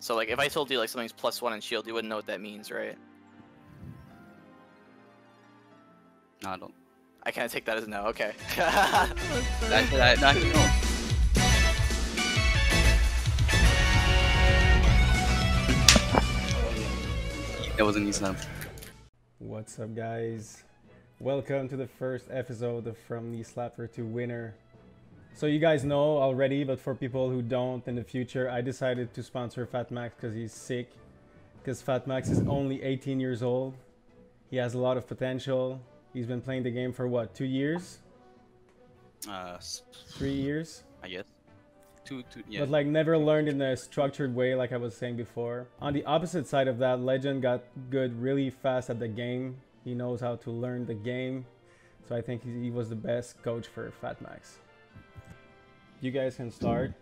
So like if I told you like something's +1 in shield, you wouldn't know what that means, right? No, I don't. I can't take that as a no. Okay. That wasn't easy enough. What's up, guys? Welcome to the first episode of From Knee Slapper to Winner. So you guys know already, but for people who don't, in the future, I decided to sponsor Fatmax because he's sick. Because Fatmax is only 18 years old. He has a lot of potential. He's been playing the game for what, 2 years? 3 years? I guess. Two, yeah. But like never learned in a structured way, like I was saying before. On the opposite side of that, Legend got good really fast at the game. He knows how to learn the game. So I think he was the best coach for Fatmax. You guys can start.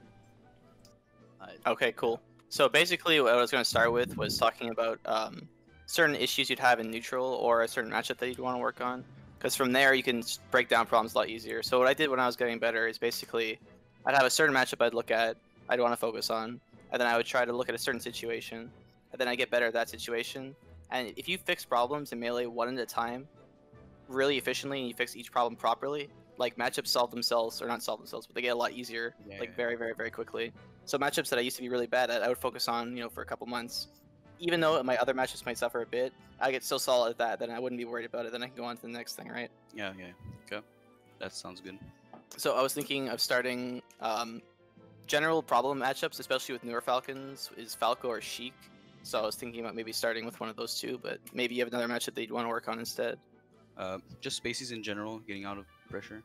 Okay, cool. So basically what I was going to start with was talking about certain issues you'd have in neutral or a certain matchup that you'd want to work on. Because from there you can break down problems a lot easier. So what I did when I was getting better is basically I'd have a certain matchup I'd look at, I'd want to focus on, and then I would try to look at a certain situation, and then I get better at that situation. And if you fix problems in Melee one at a time, really efficiently, and you fix each problem properly, like matchups solve themselves, or not solve themselves, but they get a lot easier, very, very, very quickly. So matchups that I used to be really bad at, I would focus on, for a couple months. Even though my other matchups might suffer a bit, I get so solid at that, then I wouldn't be worried about it. Then I can go on to the next thing, right? Yeah. Okay. That sounds good. So I was thinking of starting general problem matchups, especially with newer Falcons, is Falco or Sheik. So I was thinking about maybe starting with one of those two, but maybe you have another matchup that you'd want to work on instead. Just spacies in general, getting out of pressure.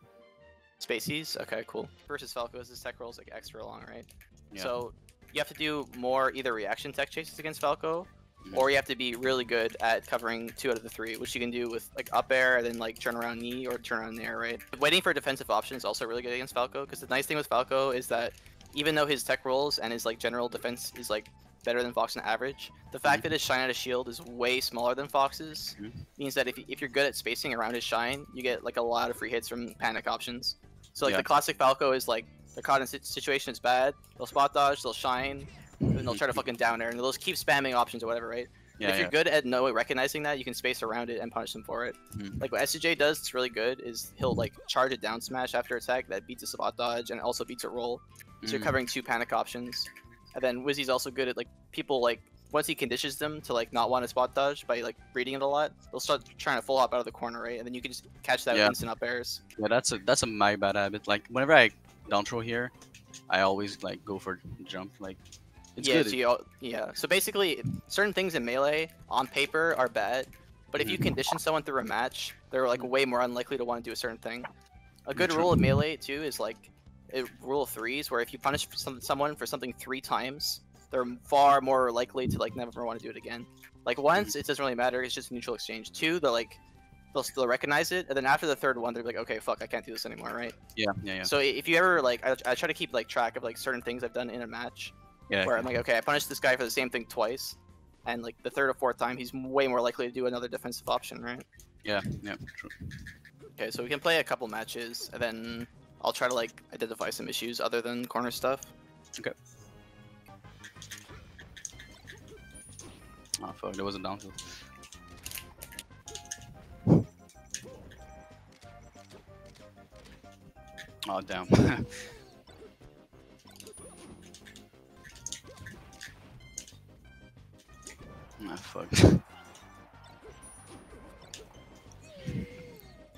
Spacies? Okay, cool. Versus Falco's, his tech roll's like extra long, right? Yeah. So you have to do more either reaction tech chases against Falco, or you have to be really good at covering 2 out of the 3, which you can do with like up air and then like turn around knee or turn around nair, right? Waiting for a defensive option is also really good against Falco, because the nice thing with Falco is that even though his tech rolls and his like general defense is like better than Fox on average, the fact that his shine out of shield is way smaller than Fox's means that if you're good at spacing around his shine, you get like a lot of free hits from panic options. So like the classic Falco is like they're caught in a situation it's bad, they'll spot dodge, they'll shine, and they'll try to fucking down air, and they'll just keep spamming options or whatever, right? If you're good at recognizing that, you can space around it and punish them for it. Like what SJ does, it's really good, is he'll like charge a down smash after attack that beats a spot dodge and also beats a roll. So you're covering 2 panic options. And then Wizzy's also good at like people like once he conditions them to like not want to spot dodge by like reading it a lot, they'll start trying to full hop out of the corner, right? And then you can just catch that with instant up airs. Yeah, that's a my bad habit. Like whenever I down throw here, I always like go for jump. Like it's good. So so basically, certain things in Melee on paper are bad, but if you condition someone through a match, they're like way more unlikely to want to do a certain thing. A good rule of Melee too is like rule of 3s, where if you punish someone for something 3 times, they're far more likely to like never want to do it again. Like once, it doesn't really matter, it's just a neutral exchange. 2, they're like they'll still recognize it, and then after the 3rd one, they're like, okay, fuck, I can't do this anymore, right? Yeah. So if you ever like, I try to keep like track of like certain things I've done in a match. Where I'm like, okay, I punished this guy for the same thing twice, and like the 3rd or 4th time, he's way more likely to do another defensive option, right? Yeah, true. Okay, so we can play a couple matches, and then I'll try to like identify some issues other than corner stuff. Okay. Oh fuck, there was a down tilt. Oh damn. Ah fuck.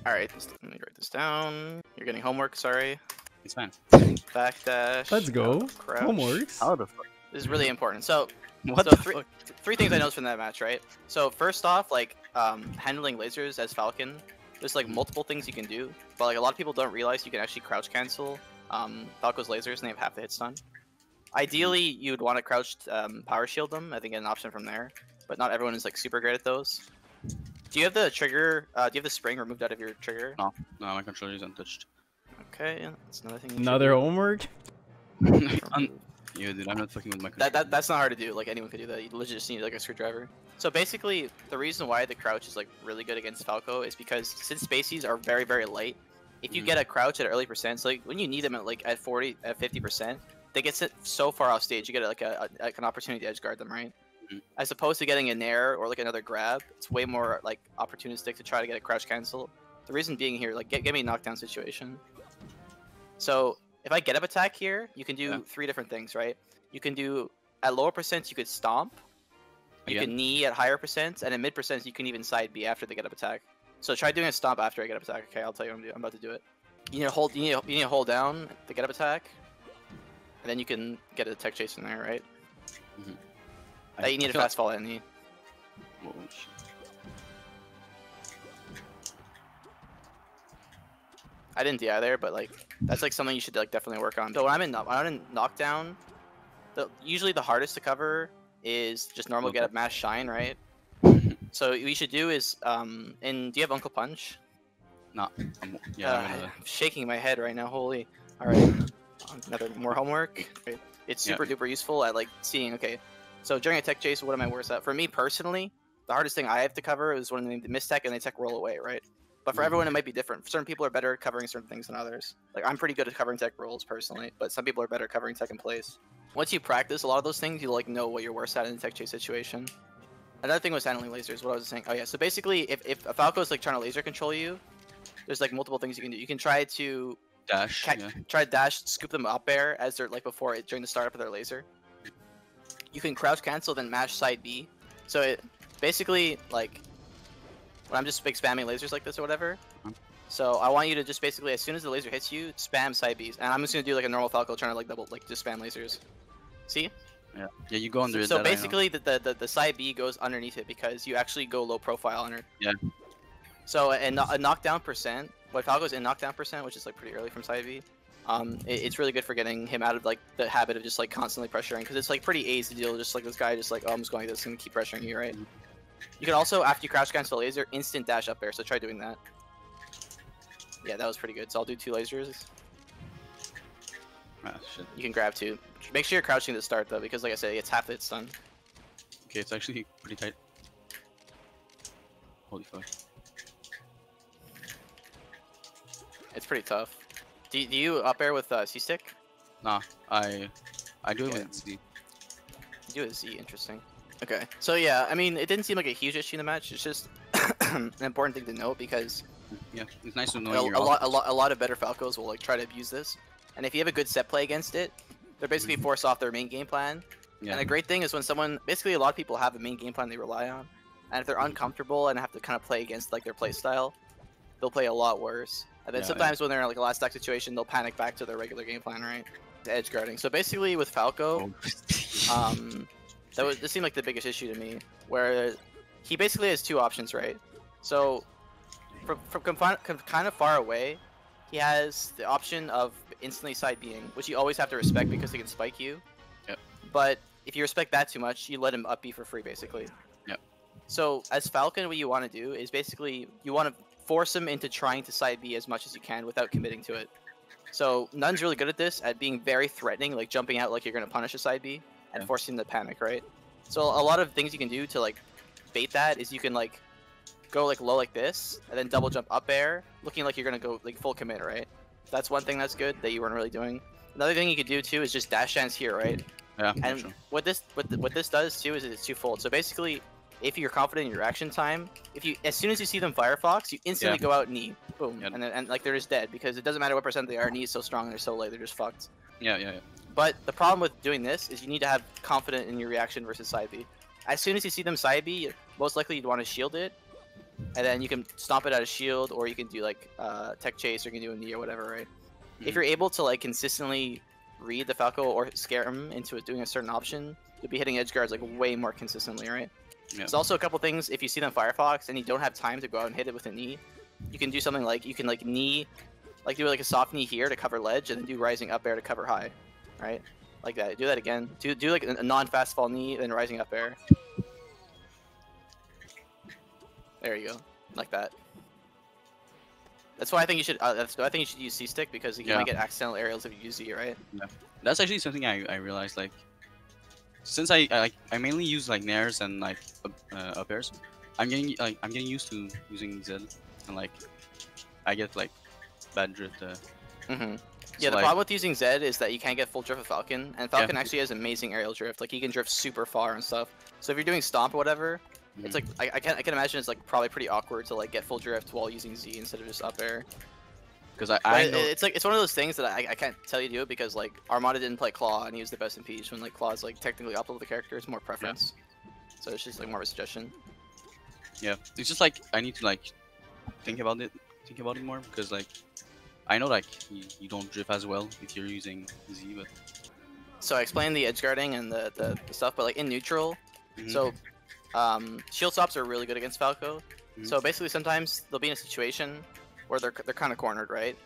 Alright, let me write this down. You're getting homework, sorry. It's fine. Backdash. Let's go. Crouch. Homeworks. How the fuck? This is really important. So, What the fuck? 3 things I noticed from that match, right? So first off, like handling lasers as Falcon, there's like multiple things you can do, but like a lot of people don't realize you can actually crouch cancel Falco's lasers, and they have half the hit stun. Ideally, you'd want to crouch power shield them. I think an option from there, but not everyone is like super great at those. Do you have the trigger? Do you have the spring removed out of your trigger? No, my controller is untouched. Okay, that's another thing. Another homework? Yeah, dude, I'm not fucking with my controller. That's not hard to do. Like anyone could do that. You legit just need like a screwdriver. So basically, the reason why the crouch is like really good against Falco is because since spacies are very, very light, if you get a crouch at an early percent, so like when you need them at like at 40, at 50%, they get sit so far off stage, you get like an opportunity to edge guard them, right? As opposed to getting a nair or like another grab, it's way more like opportunistic to try to get a crouch cancel. The reason being here, like get me a knockdown situation. So if I get up attack here, you can do 3 different things, right? You can do at lower percents, you could stomp. You can knee at higher percents, and at mid percents, you can even side B after they get up attack. So try doing a stomp after I get up attack. Okay, I'll tell you what I'm doing. I'm about to do it. You need to hold. You need to hold down the get up attack, and then you can get a tech chase in there, right? You need a fast fall at knee. Oh, shit. I didn't DI there, but like that's like something you should like definitely work on. So when I'm in knockdown, usually the hardest to cover is just normal get up mash shine, right? So what you should do is do you have Uncle Punch? No. I'm shaking my head right now. Holy. All right. Another more homework. Right. It's super duper useful at like seeing. Okay. So during a tech chase, what am I worse at? For me personally, the hardest thing I have to cover is when they miss tech and they tech roll away, right? But for everyone, it might be different. Certain people are better at covering certain things than others. Like I'm pretty good at covering tech rolls personally, but some people are better at covering tech in place. Once you practice a lot of those things, you'll like know what you're worse at in a tech chase situation. Another thing was handling lasers. What I was saying. Oh yeah. So basically, if a Falco is like trying to laser control you, there's like multiple things you can do. You can try to dash. Try to dash, scoop them up air as they're like during the startup of their laser. You can crouch cancel, then mash side B. So it basically like when I'm just spamming lasers like this or whatever. So I want you to just basically, as soon as the laser hits you, spam side Bs. And I'm just gonna do like a normal Falco trying to like just spam lasers. See? Yeah, you go under it. So basically the side B goes underneath it because you actually go low profile on her. Yeah. So a knockdown percent, when Falco's in knockdown percent, which is like pretty early from side B, it's really good for getting him out of like the habit of just like constantly pressuring, because it's like pretty ace to deal just like this guy just like, oh, I'm just going like this and keep pressuring you, right? You can also, after you crouch cancel laser, instant dash up air, so try doing that. Yeah, that was pretty good. So I'll do 2 lasers. Ah, shit. You can grab 2. Make sure you're crouching to start though, because like I said, it's half its stun. Okay, it's actually pretty tight. Holy fuck. It's pretty tough. Do you up air with C-stick? Nah, I do it with Z. You do it with Z, interesting. Okay, so yeah, I mean, it didn't seem like a huge issue in the match. It's just an important thing to note because yeah, it's nice to know a lot of better Falcos will like try to abuse this, and if you have a good set play against it, they're basically forced off their main game plan. Yeah. And a great thing is when someone, basically a lot of people have a main game plan they rely on, and if they're uncomfortable and have to kind of play against like their play style, they'll play a lot worse. And then sometimes when they're in like a last stack situation, they'll panic back to their regular game plan, right? The edge guarding. So basically with Falco, this seemed like the biggest issue to me, where he basically has 2 options, right? So from kind of far away, he has the option of instantly side being, which you always have to respect because he can spike you. Yep. But if you respect that too much, you let him up B for free, basically. Yep. So as Falcon, what you want to do is basically you want to force him into trying to side B as much as you can without committing to it. So Nun's really good at this, at being very threatening, like jumping out like you're going to punish a side B and forcing him to panic, right? So a lot of things you can do to like bait that is you can like go like low like this and then double jump up air, looking like you're going to go like full commit, right? That's one thing that's good that you weren't really doing. Another thing you could do too is just dash dance here, right? Yeah. And sure. what this does too is it's twofold. So basically, if you're confident in your reaction time, as soon as you see them Firefox, you instantly go out knee, boom, and like they're just dead because it doesn't matter what percent they are. Knee is so strong, they're so light, they're just fucked. Yeah. But the problem with doing this is you need to have confidence in your reaction versus side B. As soon as you see them side B, most likely you'd want to shield it, and then you can stomp it out of shield, or you can do like tech chase, or you can do a knee or whatever, right? If you're able to like consistently read the Falco or scare him into doing a certain option, you'll be hitting edge guards like way more consistently, right? Yeah. There's also a couple things. If you see them Firefox and you don't have time to go out and hit it with a knee, you can do something like you can like knee, like do like a soft knee here to cover ledge, and then do rising up air to cover high, right? Like that. Do that again. Do like a non-fast fall knee, then rising up air. There you go, like that. That's why I think you should. That's why I think you should use C-stick, because you might get accidental aerials if you use Z, right? Yeah. That's actually something I realized, like, since I mainly use like nairs and like up airs, I'm getting used to using Z, and like I get like bad drift. Yeah, the problem with using Zed is that you can't get full drift with Falcon, and Falcon Yeah. actually has amazing aerial drift. Like, he can drift super far and stuff. So if you're doing Stomp or whatever, it's like, I can imagine it's like probably pretty awkward to like get full drift while using Z instead of just up air. Because I know It's like, it's one of those things that I can't tell you to do it because like Armada didn't play Claw and he was the best in Peach when like Claw is like technically up with the character, it's more preference. So it's just like more of a suggestion. Yeah, it's just like I need to like think about it more because like I know like you don't drift as well if you're using Z, but So I explained the edge guarding and the stuff, but like in neutral, so shield stops are really good against Falco. So basically sometimes they'll be in a situation where they're kind of cornered, right?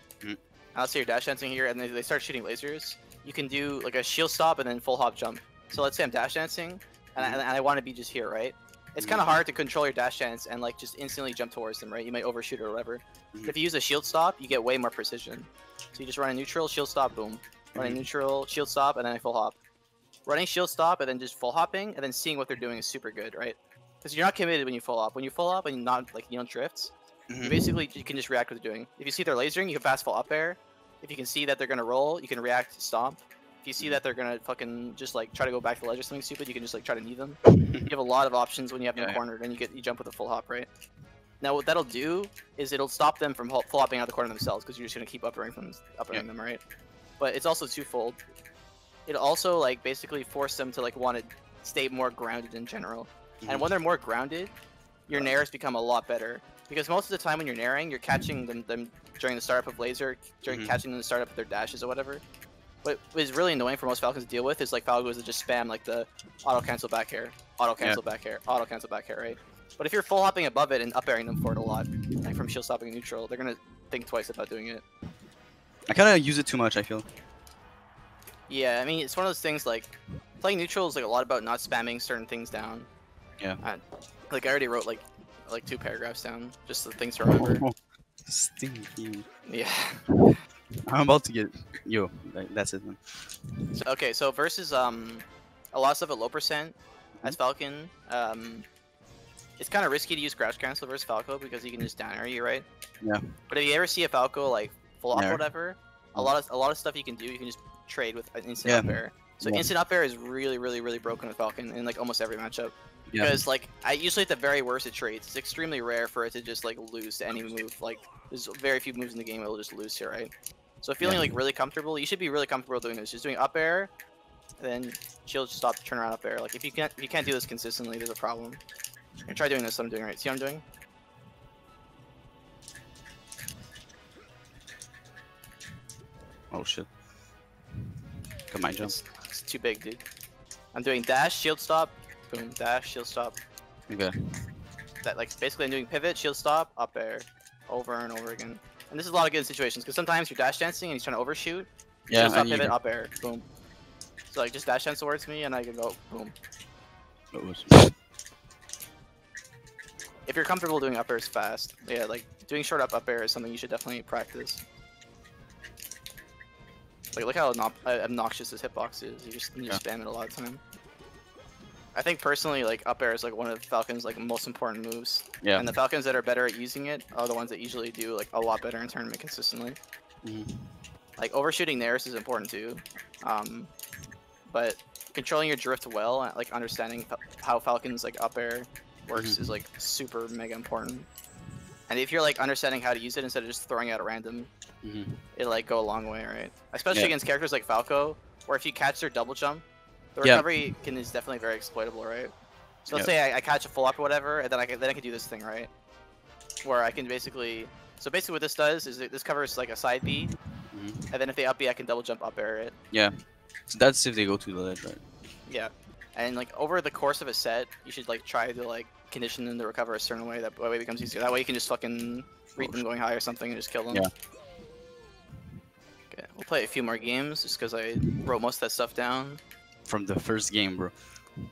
I'll say you're dash dancing here and they start shooting lasers. You can do like a shield stop and then full hop jump. So let's say I'm dash dancing and I want to be just here, right? It's kind of hard to control your dash dance and like just instantly jump towards them, right? You might overshoot or whatever. But if you use a shield stop, you get way more precision. So you just run a neutral, shield stop, boom. Run a neutral, shield stop, and then a full hop. Running shield stop and then just full hopping and then seeing what they're doing is super good, right? Because you're not committed when you full hop. When you full hop and not like you don't drift, you basically you can just react what they're doing. If you see they're lasering, you can fast full up air. If you can see that they're gonna roll, you can react stomp. If you see that they're gonna fucking just like try to go back to the ledge or something stupid, you can just like try to knee them. You have a lot of options when you have them cornered, and you jump with a full hop, right? Now what that'll do is it'll stop them from full hopping out the corner themselves because you're just gonna keep up airing them, right? But it's also twofold. It'll also like basically force them to like want to stay more grounded in general. And when they're more grounded, your nairs become a lot better. Because most of the time when you're nairing, you're catching them during the startup of laser, during catching them in the startup of their dashes or whatever. What is really annoying for most Falcons to deal with is like Falcos that just spam like the auto cancel back air, auto cancel back air, auto cancel back air, right? But if you're full hopping above it and up airing them for it a lot, like from shield stopping neutral, they're gonna think twice about doing it. I kind of use it too much, I feel. Yeah, I mean it's one of those things like playing neutral is like a lot about not spamming certain things down. Yeah. Like I already wrote like 2 paragraphs down, just the things to remember. Stinky. Yeah. I'm about to get yo. That's it, man. So, okay, so versus a lot of stuff at low percent as Falcon, it's kind of risky to use crash cancel versus Falco because you can just down air you, right? Yeah. But if you ever see a Falco like full off or whatever, a lot of stuff you can do, you can just trade with an instant up air. So instant up air is really broken with Falcon in like almost every matchup. Because like I usually at the very worst it trades. It's extremely rare for it to just like lose to any move. Like there's very few moves in the game it'll just lose here, right? So feeling like really comfortable, you should be really comfortable doing this. Just doing up air, then shield stop, turn around up air. Like if you can't do this consistently, there's a problem. And try doing this. What I'm doing right. See what I'm doing? Oh shit. Got my jump. It's too big, dude. I'm doing dash, shield stop, boom, dash, shield stop. Okay. That like basically I'm doing pivot, shield stop, up air, over and over again. And this is a lot of good situations because sometimes you're dash dancing and he's trying to overshoot. Yeah. Shield stop, pivot, up air, boom. So like just dash dance towards me and I can go boom. If you're comfortable doing up airs fast, yeah, like doing short up air is something you should definitely practice. Like look how obnoxious this hitbox is. You just spam it a lot of time. I think personally, like up air is like one of Falcon's like most important moves. Yeah. And the Falcons that are better at using it are the ones that usually do like a lot better in tournament consistently. Like overshooting theirs is important too, but controlling your drift well, like understanding how Falcon's like up air works is like super mega important. And if you're like understanding how to use it instead of just throwing out at random, it'll like go a long way, right? Especially against characters like Falco, where if you catch their double jump, the recovery is definitely very exploitable, right? So let's say I catch a full up or whatever, and then I can do this thing, right? Where I can basically, so basically what this does is this covers like a side B, and then if they up B, I can double jump up air it. Yeah. So that's if they go to the ledge, right? Yeah. And like over the course of a set, you should like try to like condition them to recover a certain way. That way it becomes easier. That way you can just fucking read them going high or something and just kill them. Yeah. Okay, we'll play a few more games just because I wrote most of that stuff down. From the first game, bro.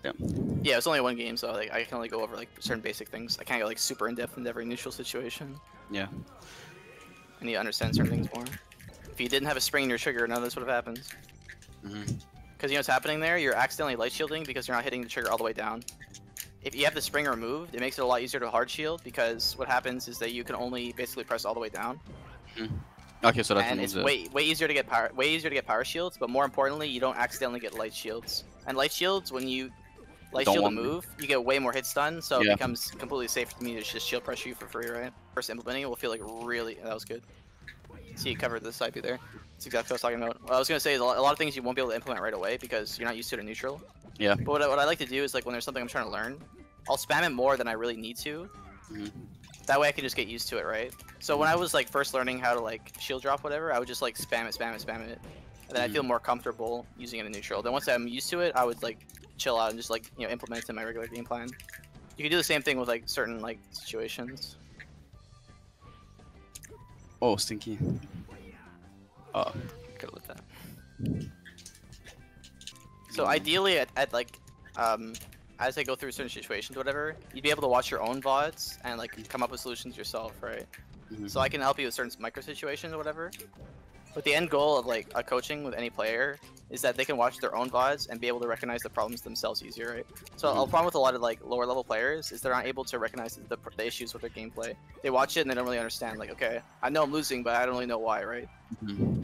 Yeah, it's only one game, so like I can only go over like certain basic things. I can't go like super in depth into every neutral situation. Yeah. I need to understand certain things more. If you didn't have a spring in your trigger, none of this would have happened. Because you know what's happening there? You're accidentally light shielding because you're not hitting the trigger all the way down. If you have the spring removed, it makes it a lot easier to hard shield because what happens is that you can only basically press all the way down. Okay, so that and removes it's it. way easier to get power shields, but more importantly, you don't accidentally get light shields. And light shields, when you light Don't shield a want me. move, you get way more hit stun, so it Yeah. becomes completely safe for me to just shield pressure you for free, right? First implementing it will feel like really that was good. See, you covered the side there. That's exactly what I was talking about. What I was gonna say is a lot of things you won't be able to implement right away because you're not used to it in neutral. Yeah. But what I like to do is like when there's something I'm trying to learn, I'll spam it more than I really need to. That way I can just get used to it, right? So when I was like first learning how to like shield drop whatever, I would just like spam it. And then I feel more comfortable using it in neutral. Then once I'm used to it, I would like chill out and just like, you know, implement it in my regular game plan. You can do the same thing with like certain like situations. Oh, stinky. Oh. Could have lit that. So ideally at like as I go through certain situations, whatever, you'd be able to watch your own VODs and like come up with solutions yourself, right? So I can help you with certain micro situations or whatever. But the end goal of like a coaching with any player is that they can watch their own VODs and be able to recognize the problems themselves easier, right? So a problem with a lot of like lower level players is they're not able to recognize the issues with their gameplay. They watch it and they don't really understand, like, okay, I know I'm losing, but I don't really know why, right?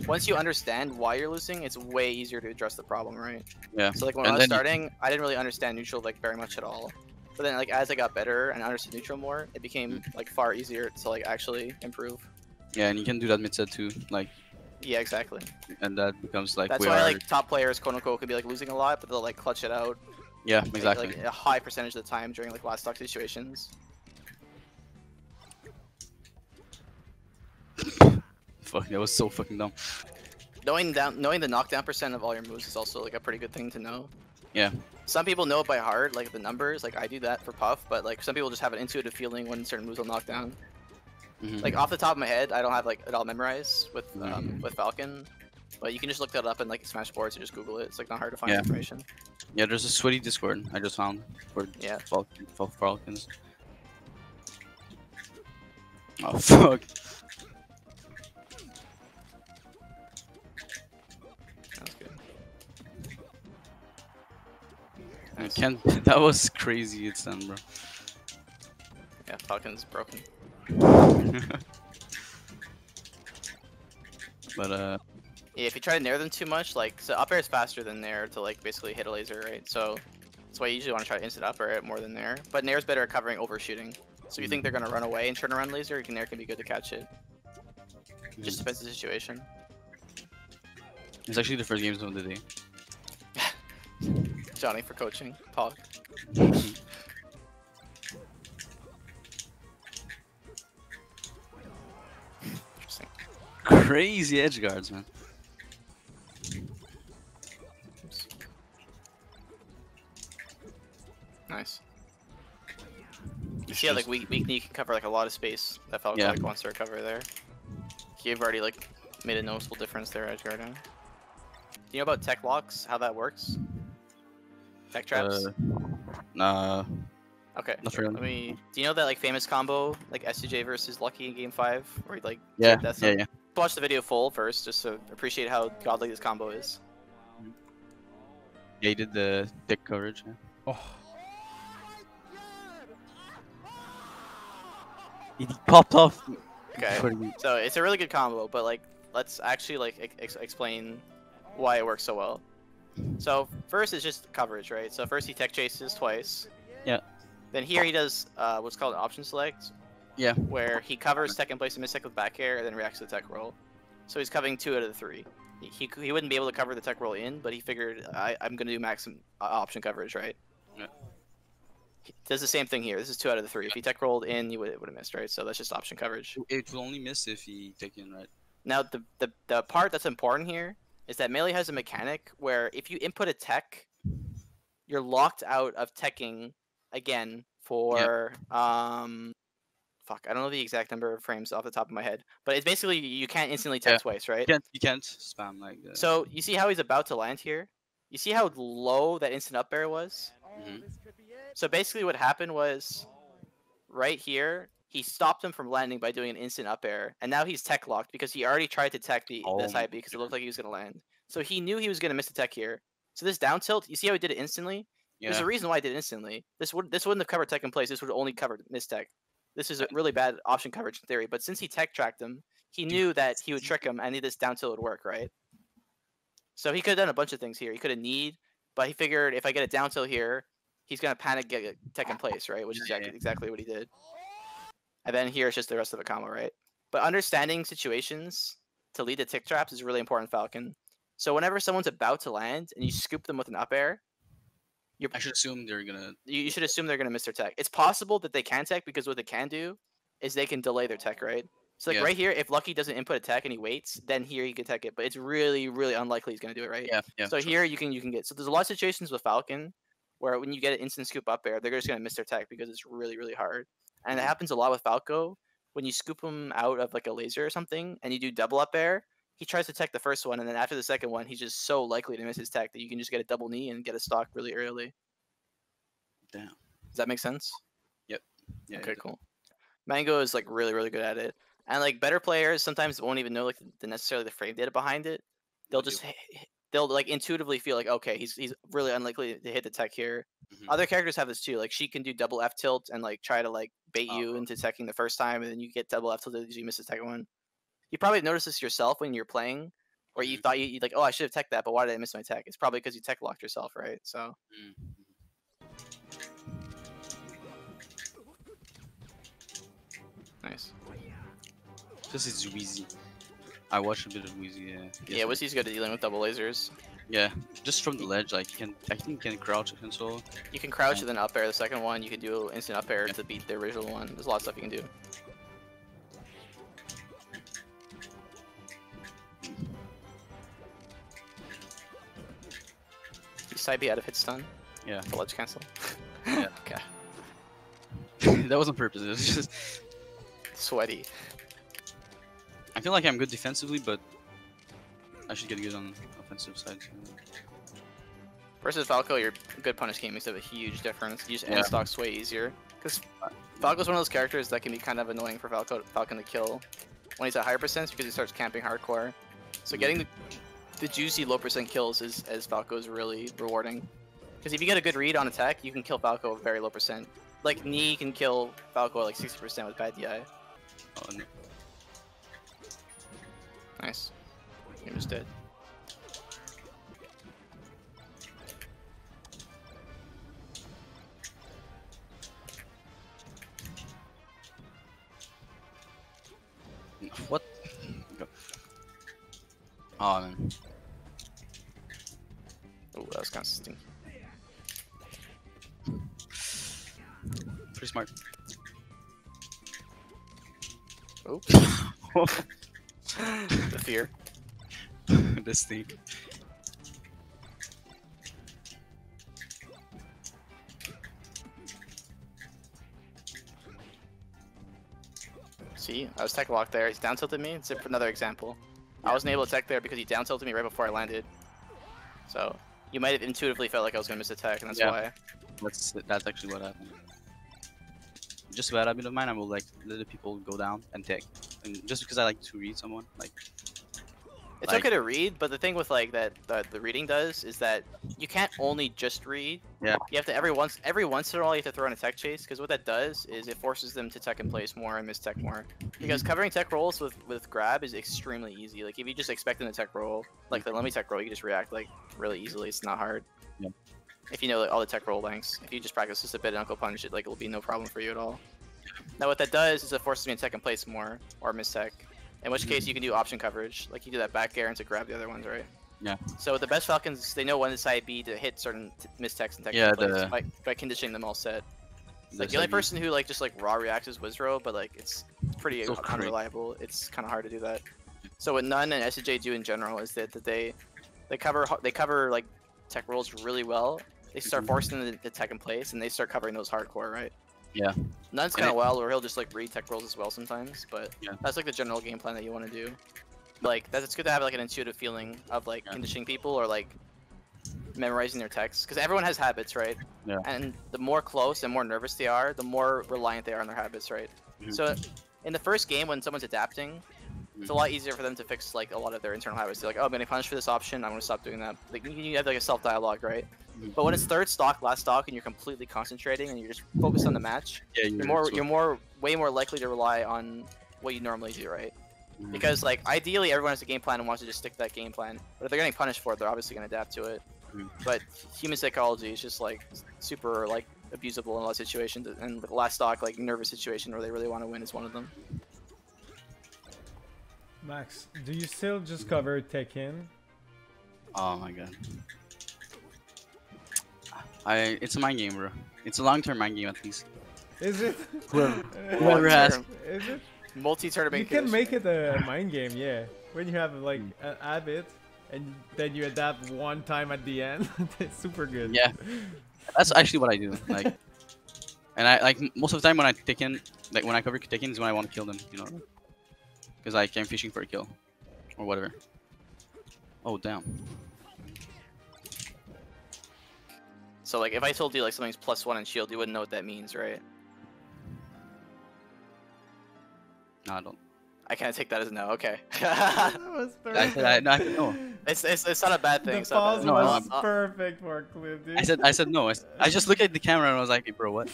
Once you understand why you're losing, it's way easier to address the problem, right? Yeah. So like when I was starting, I didn't really understand neutral like very much at all. But then like as I got better and understood neutral more, it became like far easier to like actually improve. Yeah, and you can do that mid set too, like. Yeah, exactly. And that becomes like. That's why like top players, quote unquote, could be like losing a lot, but they'll like clutch it out. Yeah, exactly. Like a high percentage of the time during like last stock situations. Fuck, that was so fucking dumb. Knowing the knockdown percent of all your moves is also like a pretty good thing to know. Yeah. Some people know it by heart, like the numbers. Like I do that for Puff, but like some people just have an intuitive feeling when certain moves will knock down. Like off the top of my head, I don't have like it all memorized with Falcon, but you can just look that up in like Smash Sports or just Google it. It's like not hard to find information. Yeah, there's a sweaty Discord I just found for Falcons. Oh fuck. That's good. I can't. That was crazy. It's done, bro. Yeah, Falcon's broken. But yeah, if you try to nair them too much, like so up air is faster than nair to like basically hit a laser, right? So that's why you usually want to try to instant up air it more than nair. But nair's better at covering overshooting. So you think they're gonna run away and turn around laser, nair can be good to catch it. Just depends on the situation. It's actually the first games of the day. Johnny for coaching. Pog. Interesting. Crazy edgeguards, man. Oops. Nice. You see how like weak knee can cover like a lot of space that Falco like wants to recover there. You've already like made a noticeable difference there, Edgeguarding. Do you know about tech locks? How that works? Tech traps? Nah. Okay. Not really. Do you know that like famous combo like SCJ versus Lucky in game 5 where he like Yeah. Watch the video full first just to appreciate how godly this combo is. Yeah, he did the thick coverage. Yeah. Oh. He popped off. Okay. So it's a really good combo, but like let's actually like explain why it works so well. So first is just coverage, right? So first he tech chases twice. Yeah. Then here he does what's called an option select. Yeah. Where he covers tech in place of mistech with back air and then reacts to the tech roll. So he's covering 2 out of the 3. He wouldn't be able to cover the tech roll in, but he figured I'm gonna do maximum option coverage, right? Yeah. He does the same thing here. This is 2 out of the 3. If he tech rolled in, you would have missed, right? So that's just option coverage. It will only miss if he tech in, right? Now the part that's important here is that Melee has a mechanic where if you input a tech, you're locked out of teching again for fuck, I don't know the exact number of frames off the top of my head, but it's basically you can't instantly tech twice, right? You can't spam like that. So you see how he's about to land here? You see how low that instant up air was? So basically what happened was right here, he stopped him from landing by doing an instant up air, and now he's tech locked because he already tried to tech the side B because it looked like he was gonna land. So he knew he was gonna miss the tech here. So this down tilt, you see how he did it instantly? Yeah. There's a reason why I did it instantly. This wouldn't have covered tech in place. This would have only covered miss tech. This is a really bad option coverage in theory, but since he tech tracked him, he knew that he would trick him and this down tilt would work, right? So he could have done a bunch of things here. He could have kneed, but he figured if I get a down tilt here, he's gonna panic, get a tech in place, right? Which is exactly what he did. And then here it's just the rest of the combo, right? But understanding situations to lead the tick traps is really important, Falcon. So whenever someone's about to land and you scoop them with an up air, I should assume they're gonna. You should assume they're gonna miss their tech. It's possible that they can tech because what they can do is they can delay their tech, right? So like right here, if Lucky doesn't input a tech and he waits, then here he can tech it. But it's really, really unlikely he's gonna do it, right? Yeah. So here you can get. So there's a lot of situations with Falcon where when you get an instant scoop up air, they're just gonna miss their tech because it's really, really hard. And it happens a lot with Falco when you scoop him out of like a laser or something and you do double up air. He tries to tech the first one, and then after the second one, he's just so likely to miss his tech that you can just get a double knee and get a stock really early. Damn. Does that make sense? Yep. Yeah. Okay, cool. Mango is like really, really good at it, and like better players sometimes won't even know like necessarily the frame data behind it. They'll like intuitively feel like, okay, he's really unlikely to hit the tech here. Other characters have this too. Like she can do double F tilt and like try to like bait you into teching the first time, and then you get double F tilt and you miss the second one. You probably noticed this yourself when you're playing, where you thought you like, oh, I should have teched that, but why did I miss my tech? It's probably because you tech locked yourself, right? So. Nice. This is Wheezy. I watched a bit of Wheezy. Yeah, Wheezy's good at dealing with double lasers. Yeah, just from the ledge, like I think you can crouch and so. You can crouch and then up air the second one. You can do instant up air to beat the original one. There's a lot of stuff you can do. Side B out of hit stun. Yeah. The ledge cancel. Yeah. Okay. That was on purpose. It was just sweaty. I feel like I'm good defensively, but I should get good on the offensive side. Versus Falco, your good punish game makes a huge difference. You just end stocks way easier. Because Falco's one of those characters that can be kind of annoying for Falcon to kill when he's at higher percents because he starts camping hardcore. So getting the juicy low percent kills as Falco is really rewarding. Because if you get a good read on attack, you can kill Falco at very low percent. Like Knee can kill Falco at like 60% with bad DI. Oh, no. Nice. You're just dead. What? Go. Oh man. Oh, that was kind of stinky. Pretty smart. Oh. The fear. This thing. See, I was tech locked there. He's down tilted me. It's another example. I wasn't able to tech there because he down tilted me right before I landed. So you might have intuitively felt like I was gonna miss a tech, and that's why. That's actually what happened. Just a bad habit of mine. I will like let the people go down and tech, and just because I like to read someone, like. It's okay to read, but the thing with like that the reading does is that you can't only just read. Yeah. You have to every once in a while you have to throw in a tech chase, because what that does is it forces them to tech in place more and miss tech more. Because covering tech rolls with grab is extremely easy. Like if you just expect them to tech roll, like the let me tech roll, you can just react like really easily. It's not hard. Yeah. If you know like, all the tech roll lengths, if you just practice just a bit and Uncle Punish it, like it'll be no problem for you at all. Now what that does is it forces me to tech in place more or miss tech. In which case you can do option coverage, like you do that back air and to grab the other ones, right? Yeah. So the best Falcons, they know when to side B to hit certain mistechs and tech by conditioning them all set. Like the only person who like just like raw reacts is Wizro, but like it's pretty unreliable. It's kind of hard to do that. So what Nun and SJ do in general is that they cover like tech rolls really well. They start forcing the tech in place and they start covering those hardcore, right? Yeah. Nun's kind of wild, where he'll just like read tech rolls as well sometimes, but that's like the general game plan that you want to do. Like it's good to have like an intuitive feeling of like conditioning people or like memorizing their techs, because everyone has habits, right? Yeah. And the more close and more nervous they are, the more reliant they are on their habits, right? So in the first game when someone's adapting, it's a lot easier for them to fix like a lot of their internal habits. They're like, oh, I'm gonna punish for this option, I'm gonna stop doing that. Like you have like a self-dialogue, right? But when it's third stock, last stock, and you're completely concentrating and you're just focused on the match, you're way more likely to rely on what you normally do, right? Because like ideally everyone has a game plan and wants to just stick to that game plan. But if they're getting punished for it, they're obviously gonna adapt to it. But human psychology is just like super like abusable in a lot of situations, and with last stock like nervous situation where they really want to win is one of them. Max, do you still just cover Tekken? Oh my god. It's a mind game, bro. It's a long-term mind game at least. Is it? Whoever has. Is it? Multi-tournament. You can make it a mind game, yeah. When you have like an habit, and then you adapt one time at the end. It's super good. Yeah, that's actually what I do. Like, and I like most of the time when I Tekken, like when I cover Tekken is when I want to kill them, you know, because like I'm fishing for a kill, or whatever. Oh damn. So like if I told you like something's +1 in shield, you wouldn't know what that means, right? No, I don't. I can't take that as a no. Okay. That was perfect. I said no. It's not a bad thing. The pause No, was no, perfect for a clip, dude. I said no. I just looked at the camera and I was like, hey, bro, what?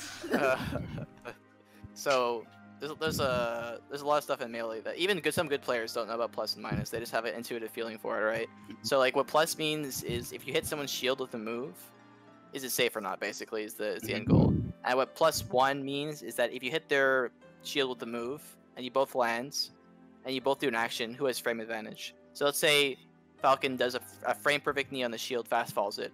So there's a lot of stuff in Melee that even some good players don't know about plus and minus. They just have an intuitive feeling for it, right? So like what plus means is if you hit someone's shield with a move, is it safe or not? Basically, is the end goal. And what +1 means is that if you hit their shield with the move and you both land, and you both do an action, who has frame advantage? So let's say Falcon does a frame perfect knee on the shield, fast falls it.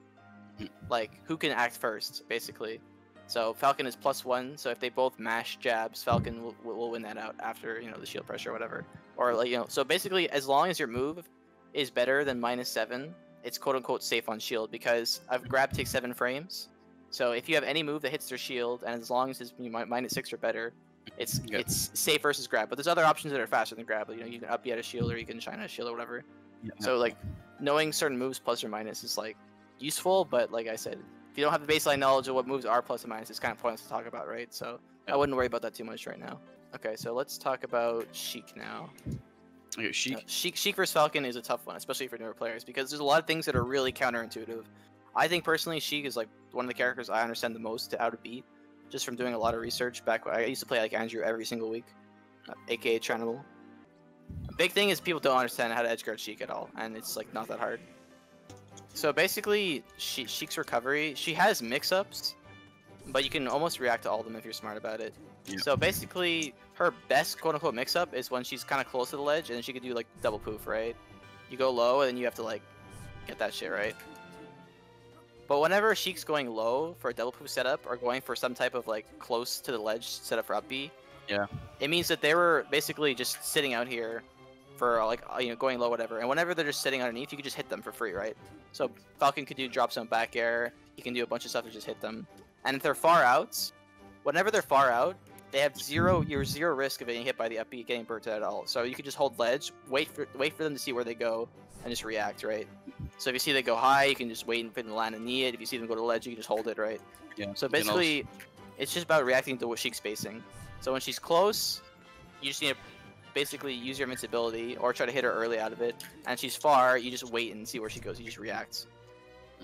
Like, who can act first, basically? So Falcon is +1, so if they both mash jabs, Falcon will win that out after, you know, the shield pressure or whatever. Or, like, you know, so basically, as long as your move is better than -7, it's quote-unquote safe on shield, because I've grab takes 7 frames. So if you have any move that hits their shield, and as long as it's -6 or better, it's safe versus grab. But there's other options that are faster than grab. You know, you can up at a shield or you can shine at a shield or whatever. Yeah. So like knowing certain moves plus or minus is like useful, but like I said, if you don't have the baseline knowledge of what moves are plus and minus, it's kind of pointless to talk about, right? So I wouldn't worry about that too much right now. Okay, so let's talk about Sheik now. Okay, Sheik. Sheik versus Falcon is a tough one, especially for newer players, because there's a lot of things that are really counterintuitive. I think personally Sheik is like one of the characters I understand the most to how to beat, just from doing a lot of research back when I used to play like Andrew every single week, aka Trannable. A big thing is people don't understand how to edgeguard Sheik at all, and it's like not that hard. So basically, Sheik's recovery, she has mix-ups, but you can almost react to all of them if you're smart about it. Yeah. So basically, her best quote-unquote mix-up is when she's kind of close to the ledge, and then she could do like double poof, right? You go low, and then you have to like get that shit right. But whenever Sheik's going low for a double poof setup, or going for some type of like close to the ledge setup for up B, yeah, it means that they were basically just sitting out here for like, you know, going low, whatever. And whenever they're just sitting underneath, you can just hit them for free, right? So Falcon could do drop zone back air. He can do a bunch of stuff to just hit them. And if they're far out, whenever they're far out, they have zero risk of getting hit by the up B, getting burnt at all. So you could just hold ledge, wait for them to see where they go, and just react, right? So if you see they go high, you can just wait and fit in the line and knee it. If you see them go to the ledge, you can just hold it, right? yeah. So basically, it's just about reacting to what Sheik's spacing. So when she's close, you just need to basically use your invincibility or try to hit her early out of it. And she's far, you just wait and see where she goes. You just react.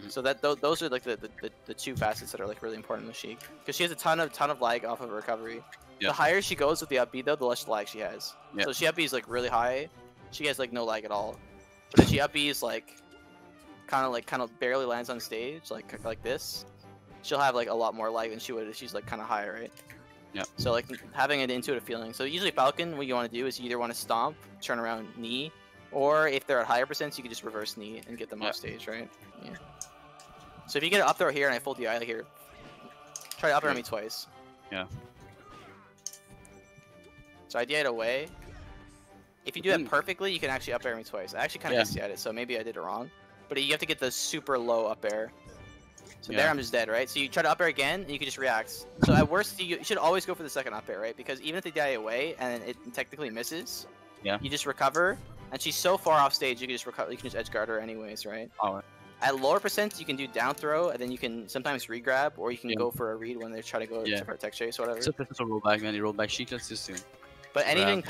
So that those are like the two facets that are like really important with Sheik, because she has a ton of lag off of her recovery. Yeah. The higher she goes with the up B though, the less lag she has. Yeah. So she up B is like really high, she has like no lag at all. But if she up B is like kind of barely lands on stage like this, she'll have like a lot more lag than she would if she's like kind of high, right? Yeah. So like having an intuitive feeling. So usually Falcon, what you want to do is you either want to stomp, turn around, knee, or if they're at higher percents, you can just reverse knee and get them off stage, right? Yeah. So if you get an up throw here and I full DI here, try to up air me twice. Yeah. So I DI'd away. If you do it perfectly, you can actually up air me twice. I actually kind of DI'd it, so maybe I did it wrong. But you have to get the super low up air. So there I'm just dead, right? So you try to up air again, and you can just react. So at worst, you should always go for the second up air, right? Because even if they DI away and it technically misses, you just recover. And she's so far off stage, you can just recover. You can just edge guard her anyways, right? Oh. At lower percents, you can do down throw, and then you can sometimes re-grab, or you can go for a read when they try to go for a tech chase, whatever. It's a rollback, man. You roll back Sheik, that's just soon. But anything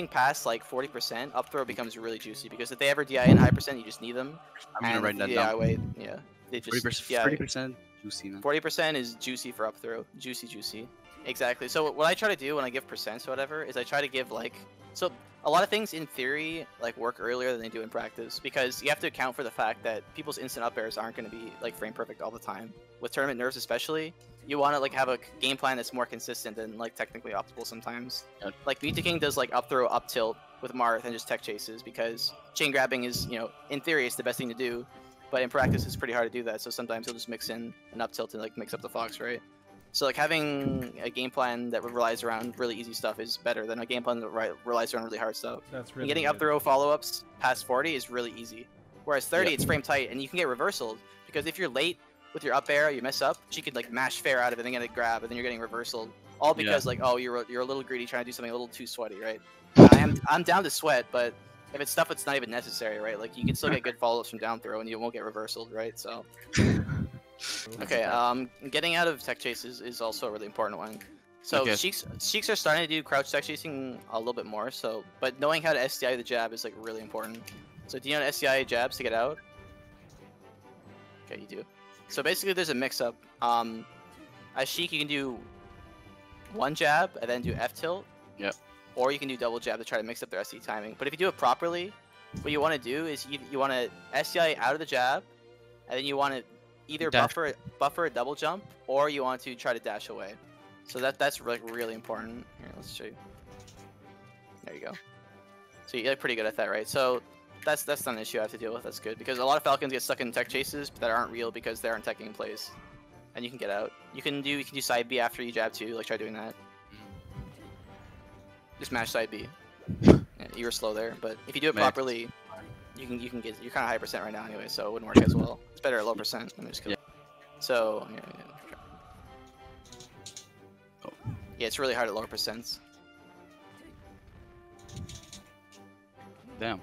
past like 40%, up throw becomes really juicy, because if they ever DI in high percent, you just need them. I'm gonna write that down. Wait, yeah. They just 40% juicy, man. 40% is juicy for up throw. Juicy. Exactly. So what I try to do when I give percents or whatever is I try to give like So a lot of things in theory like work earlier than they do in practice because you have to account for the fact that people's instant up airs aren't going to be like frame perfect all the time. With tournament nerves especially, you want to like have a game plan that's more consistent than like technically optimal sometimes. Yep. Like Muta King does like up throw, up tilt with Marth and just tech chases because chain grabbing is, you know, in theory it's the best thing to do, but in practice it's pretty hard to do that. So sometimes he'll just mix in an up tilt and like mix up the Fox, right? So like having a game plan that relies around really easy stuff is better than a game plan that relies around really hard stuff. That's really And getting good. up throw follow-ups past 40 is really easy. Whereas 30, Yep. it's frame tight, and you can get reversaled because if you're late with your up air, you mess up, she could like mash fair out of it and get a grab, and then you're getting reversaled. All because like, oh, you're a little greedy trying to do something a little too sweaty, right? I'm down to sweat, but if it's stuff that's not even necessary, right? Like you can still get good follow-ups from down throw, and you won't get reversaled, right? So. Okay, getting out of tech chases is also a really important one. So Okay. Sheiks are starting to do crouch tech chasing a little bit more, so but knowing how to SDI the jab is like really important. So do you know how to SDI jabs to get out? Okay, you do. So basically there's a mix-up. As Sheik you can do one jab and then do F tilt. Yep. Or you can do double jab to try to mix up their SDI timing. But if you do it properly, what you want to do is you want to SDI out of the jab, and then you want to either Dash. buffer a double jump, or you want to try to dash away. So that's like really important. Here, let's show you. There you go. So you're pretty good at that, right? So that's not an issue I have to deal with. That's good because a lot of Falcons get stuck in tech chases that aren't real because they aren't teching in place, and you can get out. You can do side B after you jab too. Like try doing that. Just mash side B. Yeah, you were slow there, but if you do it properly, you can get. You're kind of high percent right now anyway, so it wouldn't work as well. It's better at low percent. Let me just kill. So yeah, it's really hard at lower percents. Damn.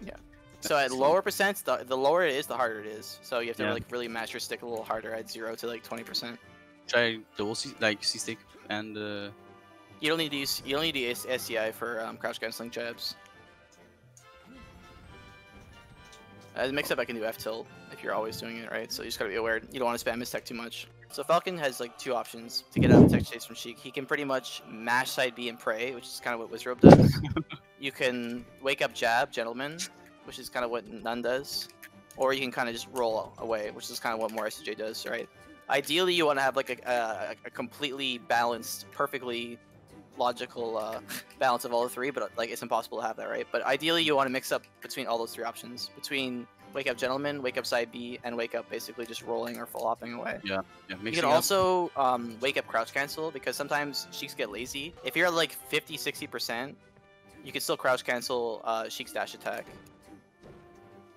Yeah. So at lower percents, the lower it is, the harder it is. So you have to Yeah. like really mash your stick a little harder at 0 to like 20%. Try double C, like C stick and You don't need to use SCI for crouch canceling jabs. As a mix-up, I can do F tilt if you're always doing it, right? So you just gotta be aware. You don't want to spam his tech too much. So Falcon has like two options to get out of tech chase from Sheik. He can pretty much mash side B and pray, which is kind of what Wizrobe does. You can wake up jab, gentleman, which is kind of what None does. Or you can kind of just roll away, which is kind of what more SJ does, right? Ideally, you want to have like a completely balanced, perfectly logical balance of all the three, but like it's impossible to have that, right? But ideally, you want to mix up between all those three options, between wake up gentleman, wake up side B, and wake up basically just rolling or flopping away. yeah. You can also wake up crouch cancel because sometimes Sheiks get lazy. If you're at like 50-60%, you can still crouch cancel Sheik's dash attack.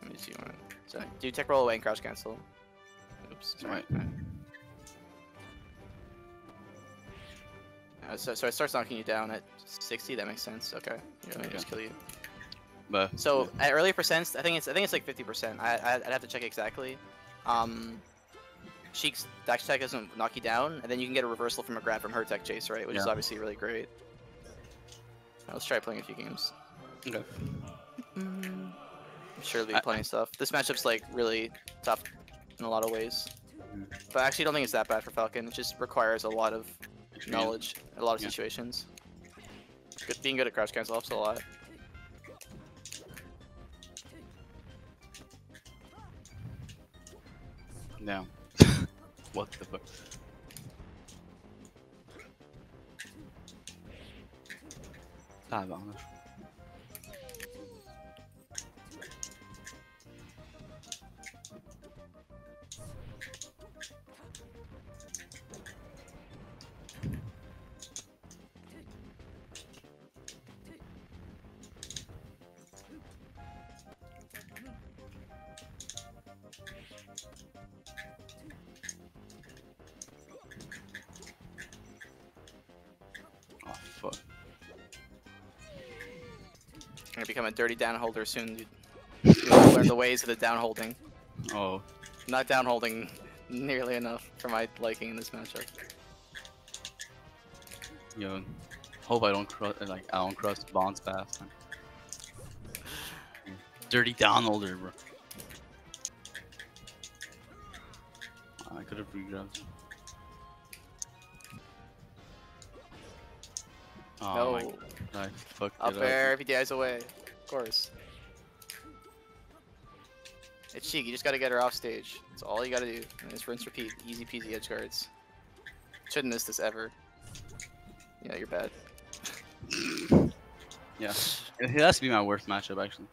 Let me see one. So do tech roll away and crouch cancel. Oops, sorry. So it starts knocking you down at 60. That makes sense. Okay, let me just kill you. But So at earlier percents, I think it's like 50%. I'd have to check exactly. Sheik's dash attack doesn't knock you down, and then you can get a reversal from a grab from her tech chase, right? Which is obviously really great. Let's try playing a few games. okay. I'm sure there'll be plenty of stuff. This matchup's like really tough in a lot of ways, but I actually don't think it's that bad for Falcon. It just requires a lot of knowledge in a lot of situations. Being good at crouch cancel helps a lot. Now, what the fuck? Tabarnak. Oh fuck. Gonna become a dirty down holder soon, dude. You'll learn the ways of the down holding. Oh. Not down holding nearly enough for my liking in this matchup. Yo, hope I don't cross bonds fast. Man. Dirty downholder, bro. I could have regrabbed. Oh my No. god, I fucked Up it air, up. if he dies away. Of course. It's Sheik, you just gotta get her off stage. That's all you gotta do. And just rinse repeat. Easy peasy edge guards. Shouldn't miss this ever. Yeah, you're bad. Yeah, it has to be my worst matchup actually.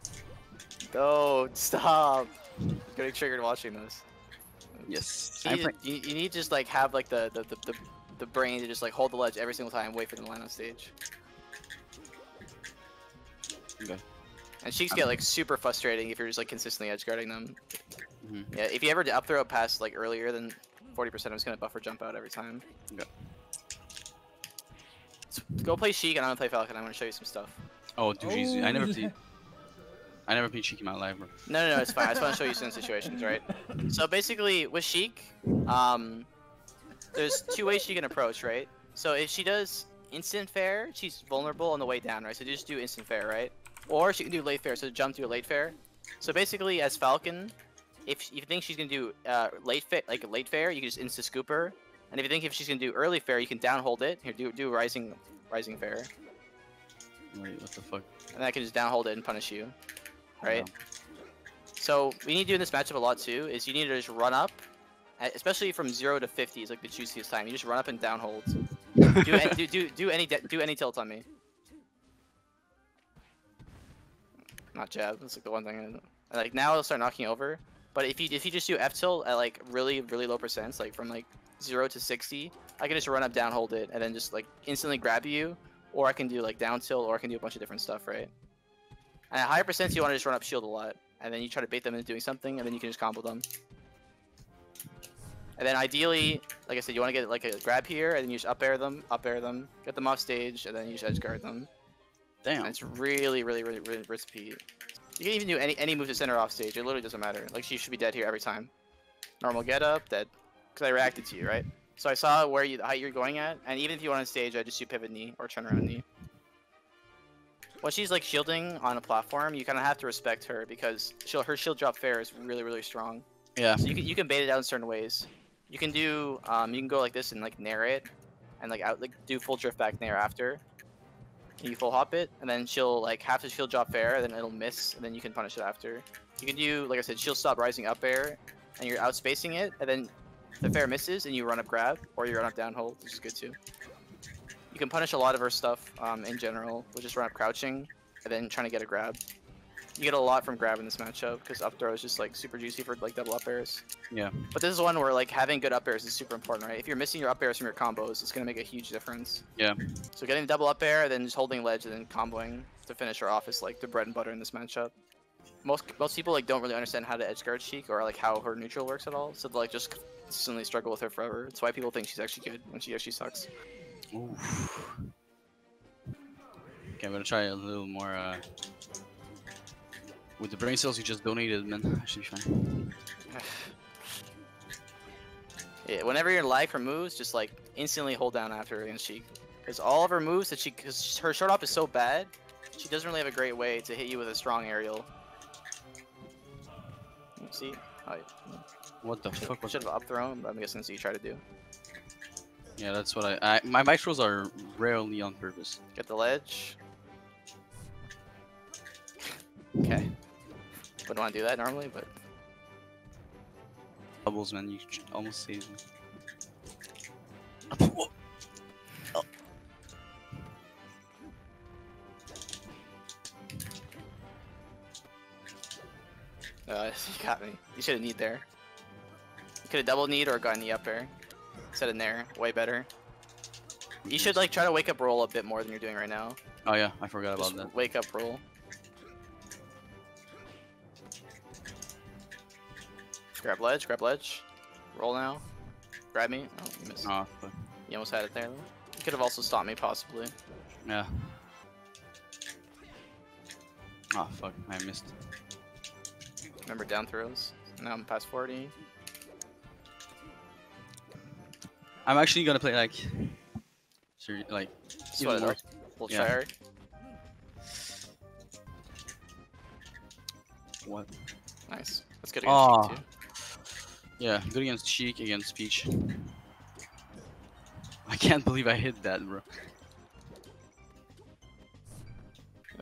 No, stop. Getting triggered watching this. Yes. You need to just like have like the brain to just like hold the ledge every single time and wait for them to land on stage. Okay. And Sheiks get like super frustrating if you're just like consistently edge guarding them. Mm-hmm. Yeah, if you ever up throw a pass like earlier than 40%, I'm just gonna buffer jump out every time. Okay. So go play Sheik and I'm gonna play Falcon. I'm gonna show you some stuff. Oh, dude, Jesus. Oh, I never played Sheik in my life, bro. No, it's fine. I just want to show you some situations, right? So basically, with Sheik, there's two ways she can approach, right? So if she does instant fair, she's vulnerable on the way down, right? So just do instant fair, right? Or she can do late fair, so jump to a late fair. So basically, as Falcon, if you think she's gonna do late fair, you can just insta scoop her. And if you think if she's gonna do early fair, you can down hold it. Here, do rising fair, Wait, what the fuck? and I can just down hold it and punish you, right? Yeah. So what you need to do in this matchup a lot too is you need to just run up, especially from 0 to 50 is like the juiciest time. You just run up and down hold. do any tilt on me. Not jab. That's like the one thing. Like now it'll start knocking over. But if you just do F tilt at like really low percents, like from like 0 to 60, I can just run up, down hold it, and then just like instantly grab you. Or I can do like down tilt, or I can do a bunch of different stuff, right? And at higher percents, you want to just run up shield a lot, and then you try to bait them into doing something, and then you can just combo them. And then ideally, like I said, you want to get like a grab here, and then you just up air them, get them off stage, and then you just edge guard them. Damn. And it's really risky. You can even do any move to send her off stage. It literally doesn't matter. Like she should be dead here every time. Normal get up, dead. Because I reacted to you, right? So I saw where the height you're going at, and even if you want on stage, I just do pivot knee or turn around knee. When she's like shielding on a platform, you kind of have to respect her because her shield drop fair is really strong. Yeah. So you can bait it out in certain ways. You can do you can go like this and like nair it, and like do full drift back nair after. And you full hop it, and then she'll like have to shield drop fair, and then it'll miss, and then you can punish it after. You can do, like I said, she'll stop rising up air, and you're outspacing it, and then the fair misses, and you run up grab, or you run up down hold, which is good too. You can punish a lot of her stuff in general, with just run up crouching, and then trying to get a grab. You get a lot from grab in this matchup, because up throw is just like super juicy for like double up airs. Yeah. But this is one where like having good up airs is super important, right? If you're missing your up airs from your combos, it's gonna make a huge difference. Yeah. So getting double up air, then just holding ledge, and then comboing to finish her off is like the bread and butter in this matchup. Most people like don't really understand how to edge guard Sheik or like how her neutral works at all, so they like just consistently struggle with her forever. That's why people think she's actually good when she actually sucks. Oof. Okay, I'm gonna try a little more. With the brain cells you just donated, man, I should be fine. Yeah, whenever you're live her moves, just like instantly hold down after her against Sheik. Because all of her moves because her short hop is so bad, she doesn't really have a great way to hit you with a strong aerial. See? Oh, What the fuck was should have up thrown, but I'm guessing that's what you try to do. Yeah, that's what my mic rolls are rarely on purpose. Get the ledge. Okay. Wouldn't want to do that normally, but Doubles, man, you almost saved me. you got me. You should have kneed there. You could have double kneed or gotten knee up air. Instead of nair, way better. You should like try to wake up roll a bit more than you're doing right now. Oh yeah, I forgot about Just that. wake up roll. Grab ledge. Roll now. Grab me. Oh, you missed. Oh, fuck. You almost had it there though. You could have also stopped me possibly. Yeah. Oh fuck, I missed. Remember down throws. Now I'm past 40. I'm actually gonna play like, like, Sweat it up. We'll try her. What? Nice. That's good Oh. against Sheik too. Yeah, good against Sheik, against Peach. I can't believe I hit that, bro.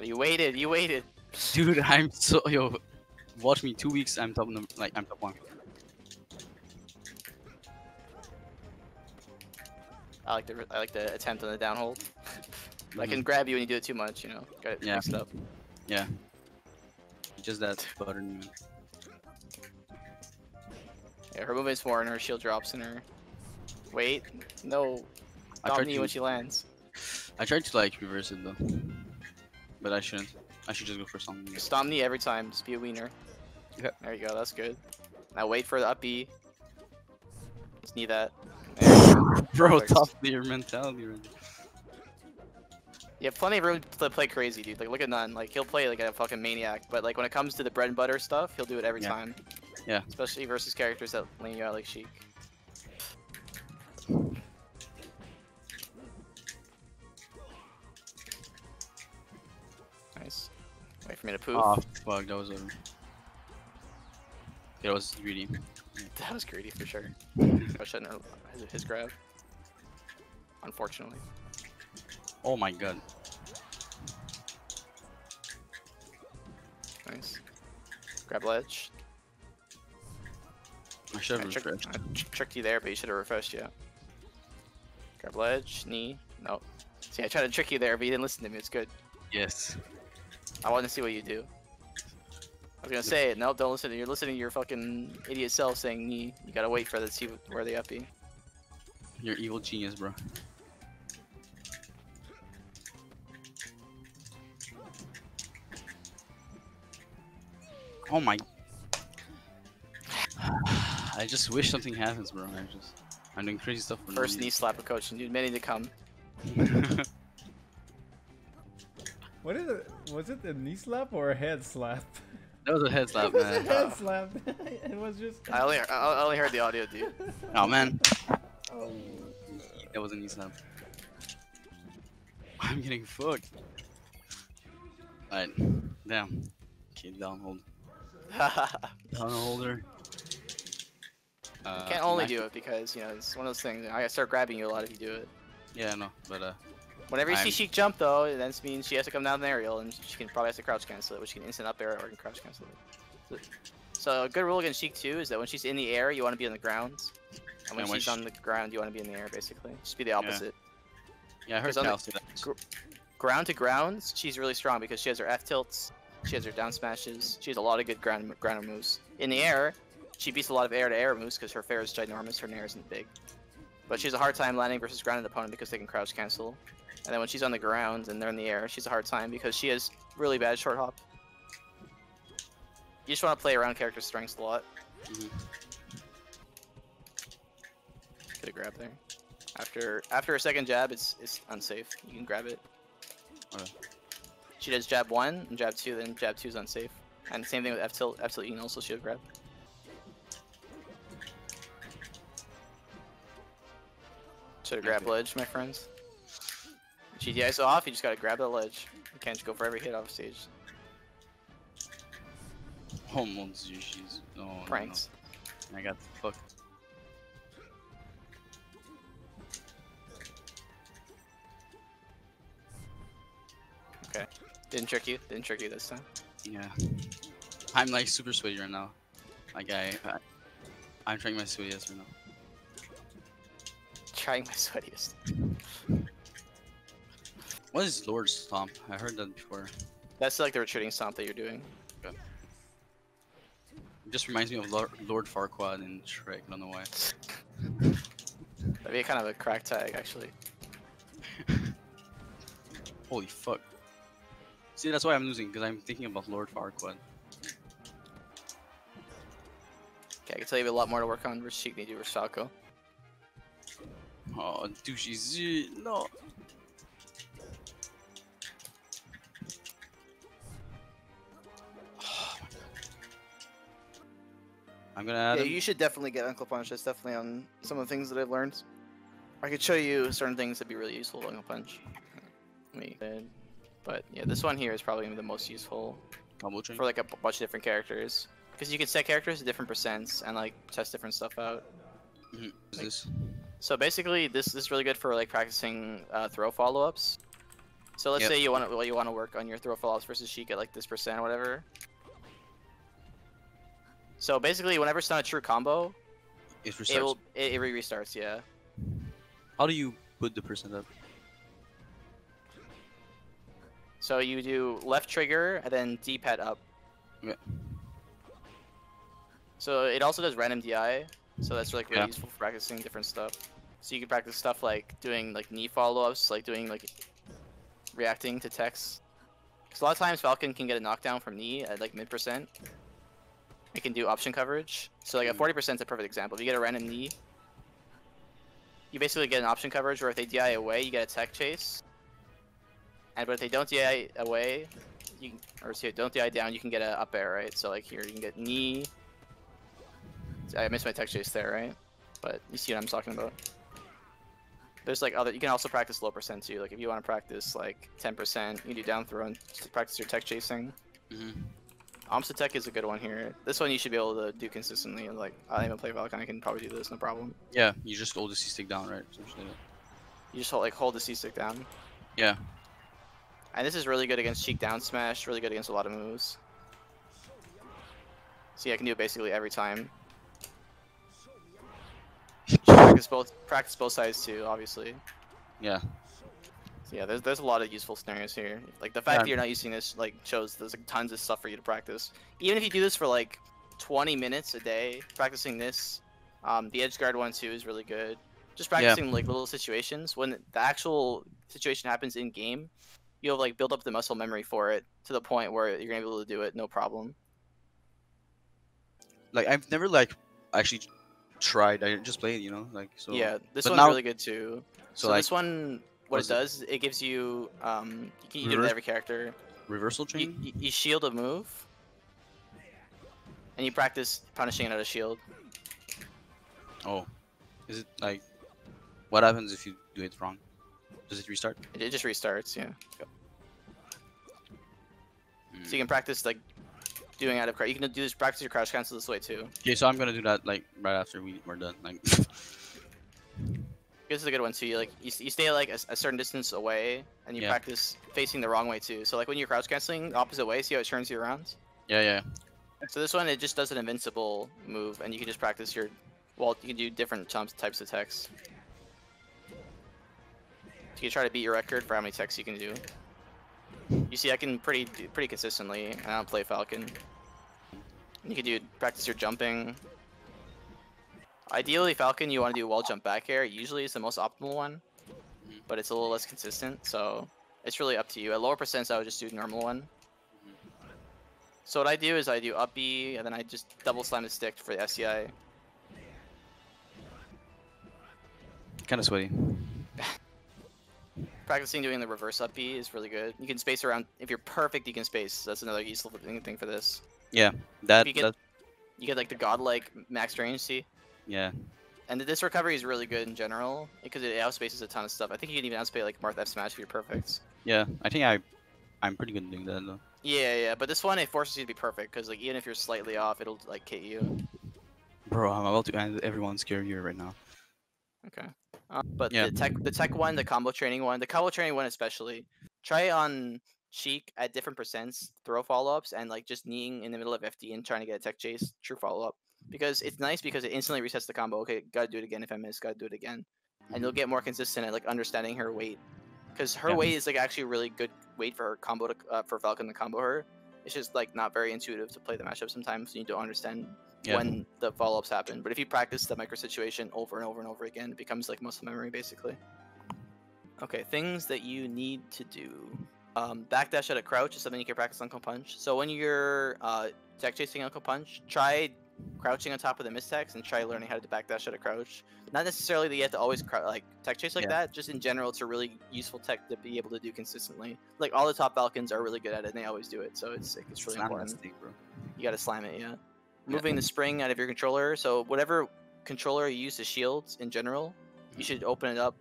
You waited. You waited. Dude, I'm so yo. Watch me 2 weeks. I'm top number. Like I'm top 1. I like the attempt on the down hold. I can grab you when you do it too much. You know. Gotta mix it up. Yeah. Just that button. Yeah, her movement's more, and her shield drops, and her. Wait, no. Stop me when she lands. I tried to like reverse it though, but I shouldn't. I should just go for something. Stomp knee every time. Just be a wiener. Okay. There you go. That's good. Now wait for the up B. Just knee that. There you go. Bro, Perfect. top tier mentality. Right? You have plenty of room to play crazy, dude. Like, look at None. Like, he'll play like a fucking maniac, but like when it comes to the bread and butter stuff, he'll do it every time. Yeah. Especially versus characters that lane you out like Sheik. Nice. Wait for me to poof. Oh fuck, that was over. Yeah, it was greedy. That was greedy for sure. I shouldn't have his grab. Unfortunately. Oh my god. Nice. Grab ledge. I should have I refreshed. tricked you there, but you should have refreshed, yeah. Grab ledge, knee. No. See, I tried to trick you there, but you didn't listen to me. It's good. Yes. I wanted to see what you do. I was gonna say it. Nope, don't listen. You're listening to your fucking idiot self saying knee. You gotta wait for the see where they up be. You're evil genius, bro. Oh my. I just wish something happens, bro. I'm doing crazy stuff. For First knee slap a coach, and dude, many to come. What is it? Was it a knee slap or a head slap? That was a head slap, It was a man. head slap. It was just. I only heard the audio, dude. Oh man, Oh. that was a knee slap. I'm getting fucked. Alright, damn. Okay, down hold. Down holder. Can't only do it because, you know, it's one of those things. I gotta start grabbing you a lot if you do it. Yeah, I know, but Whenever you see Sheik jump, though, that means she has to come down the aerial, and she can probably has to crouch cancel it, which she can instant up air or can crouch cancel it. So a good rule against Sheik too is that when she's in the air, you want to be on the ground, and when she's on the ground, you want to be in the air, basically. Just be the opposite. yeah, I heard on Cal say that. Ground to ground, she's really strong because she has her F tilts, she has her down smashes, she has a lot of good ground moves. In the air, she beats a lot of air to air moves because her fair is ginormous, her nair isn't big. But she has a hard time landing versus grounded opponent because they can crouch cancel. And then when she's on the ground and they're in the air, she's a hard time because she has really bad short hop. You just want to play around character strengths a lot. Get a grab there. After a second jab, it's unsafe. You can grab it. Okay. She does jab 1 and jab 2, then jab 2 is unsafe. And same thing with F tilt you can also shield grab. Should have grabbed ledge, my friends. GTI's off, you just gotta grab that ledge. You can't just go for every hit off stage. Almost Yoshi's. No, Pranks. No. I got fucked. Okay. Didn't trick you this time. Yeah. I'm like super sweaty right now. Like I'm trying my sweatiest right now. Trying my sweatiest. What is Lord Stomp? I heard that before. That's like the retreating stomp that you're doing. Okay. It just reminds me of Lord Farquaad in Shrek, I don't know why. That'd be kind of a crack tag, actually. Holy fuck. See, that's why I'm losing, because I'm thinking about Lord Farquaad. Okay, I can tell you a lot more to work on versus Sheik than you do versus Falco. Oh, douchey Z, no. I'm gonna add Yeah, him. you should definitely get Uncle Punch. That's definitely on some of the things that I've learned. I could show you certain things that'd be really useful with Uncle Punch. But yeah, this one here is probably gonna be the most useful Combo chain. for like a bunch of different characters. Because you can set characters to different percents and like test different stuff out. Is this? So basically, this is really good for like practicing throw follow-ups. So let's say you want to work on your throw follow-ups versus Sheik at like this % or whatever. So basically, whenever it's not a true combo, it restarts. It restarts. Yeah. How do you put the % up? So you do left trigger and then D-pad up. Yeah. So it also does random DI, so that's like really useful for practicing different stuff. So you can practice stuff like doing like knee follow-ups, like doing like reacting to techs. Because a lot of times Falcon can get a knockdown from knee at like mid %. It can do option coverage. So like at 40% is a perfect example. If you get a random knee, you basically get an option coverage where if they DI away, you get a tech chase. But if they don't DI away, don't DI down, you can get an up air, right? So like here, you can get knee. I missed my tech chase there, right? But you see what I'm talking about. There's like you can also practice low % too. Like if you want to practice like 10%, you can do down throw and practice your tech chasing. Omsa tech is a good one here. This one you should be able to do consistently. And like I even play Falcon, I can probably do this, no problem. Yeah, you just hold the C stick down, right? Essentially. You just hold the C stick down. Yeah. And this is really good against Sheik down smash. Really good against a lot of moves. See, I can do it basically every time. Practice both sides too, obviously. Yeah. So yeah, there's a lot of useful scenarios here. Like the fact that you're not using this like shows there's like tons of stuff for you to practice. Even if you do this for like 20 minutes a day, practicing this, the edge guard one too is really good. Just practicing like little situations. When the actual situation happens in game, you'll like build up the muscle memory for it to the point where you're gonna be able to do it no problem. Like I've never like actually tried. I just played, you know, like so. Yeah, this one's now, really good too. So like, this one, what it does, it gives you you do it with every character. Reversal chain. You shield a move, and you practice punishing it out of shield. Oh, is it like what happens if you do it wrong? Does it restart? It just restarts, yeah. So you can practice like doing out of crouch. You can do this, practice your crouch cancel this way too. Okay, so I'm gonna do that like right after we're done. Like, this is a good one too. You stay like a certain distance away, and you practice facing the wrong way too. So like when you're crouch canceling the opposite way, see how it turns you around? Yeah. So this one, it just does an invincible move, and you can just practice your. Well, you can do different types of techs. You can try to beat your record for how many techs you can do. You see, I can pretty consistently, and I don't play Falcon. You can practice your jumping. Ideally, Falcon, you want to do wall jump back air. Usually, it's the most optimal one, but it's a little less consistent, so it's really up to you. At lower %, I would just do normal one. So what I do is I do up B, and then I just double slam the stick for the SCI. Kind of sweaty. Practicing doing the reverse up B is really good. You can space around. If you're perfect, you can space. That's another useful thing for this. Yeah, you get like the godlike max range, see? Yeah. And this recovery is really good in general because it outspaces a ton of stuff. I think you can even outspace like Marth F smash if you're perfect. Yeah, I think I'm pretty good at doing that though. Yeah, but this one it forces you to be perfect because like even if you're slightly off, it'll like kit you. Bro, I'm about to end everyone's career right now. Okay. But the tech one, the combo training one especially, try on Sheik at different %, throw follow-ups, and like just kneeing in the middle of FD and trying to get a tech chase, true follow-up. Because it's nice because it instantly resets the combo. Okay, gotta do it again if I miss, gotta do it again. And you'll get more consistent at like understanding her weight. Because her weight is like actually a really good weight for her combo for Falcon to combo her. It's just like not very intuitive to play the matchup sometimes. You don't understand when the follow-ups happen. But if you practice the micro situation over and over and over again, it becomes like muscle memory basically. Okay, things that you need to do. Backdash at a crouch is something you can practice on Uncle Punch. So when you're tech chasing Uncle Punch, try crouching on top of the mistex and try learning how to backdash at a crouch. Not necessarily that you have to always like tech chase like that. Just in general, it's a really useful tech to be able to do consistently. Like all the top Falcons are really good at it, and they always do it. So it's really important. Bro. You gotta slam it, Moving the spring out of your controller. So whatever controller you use to shields in general, you should open it up.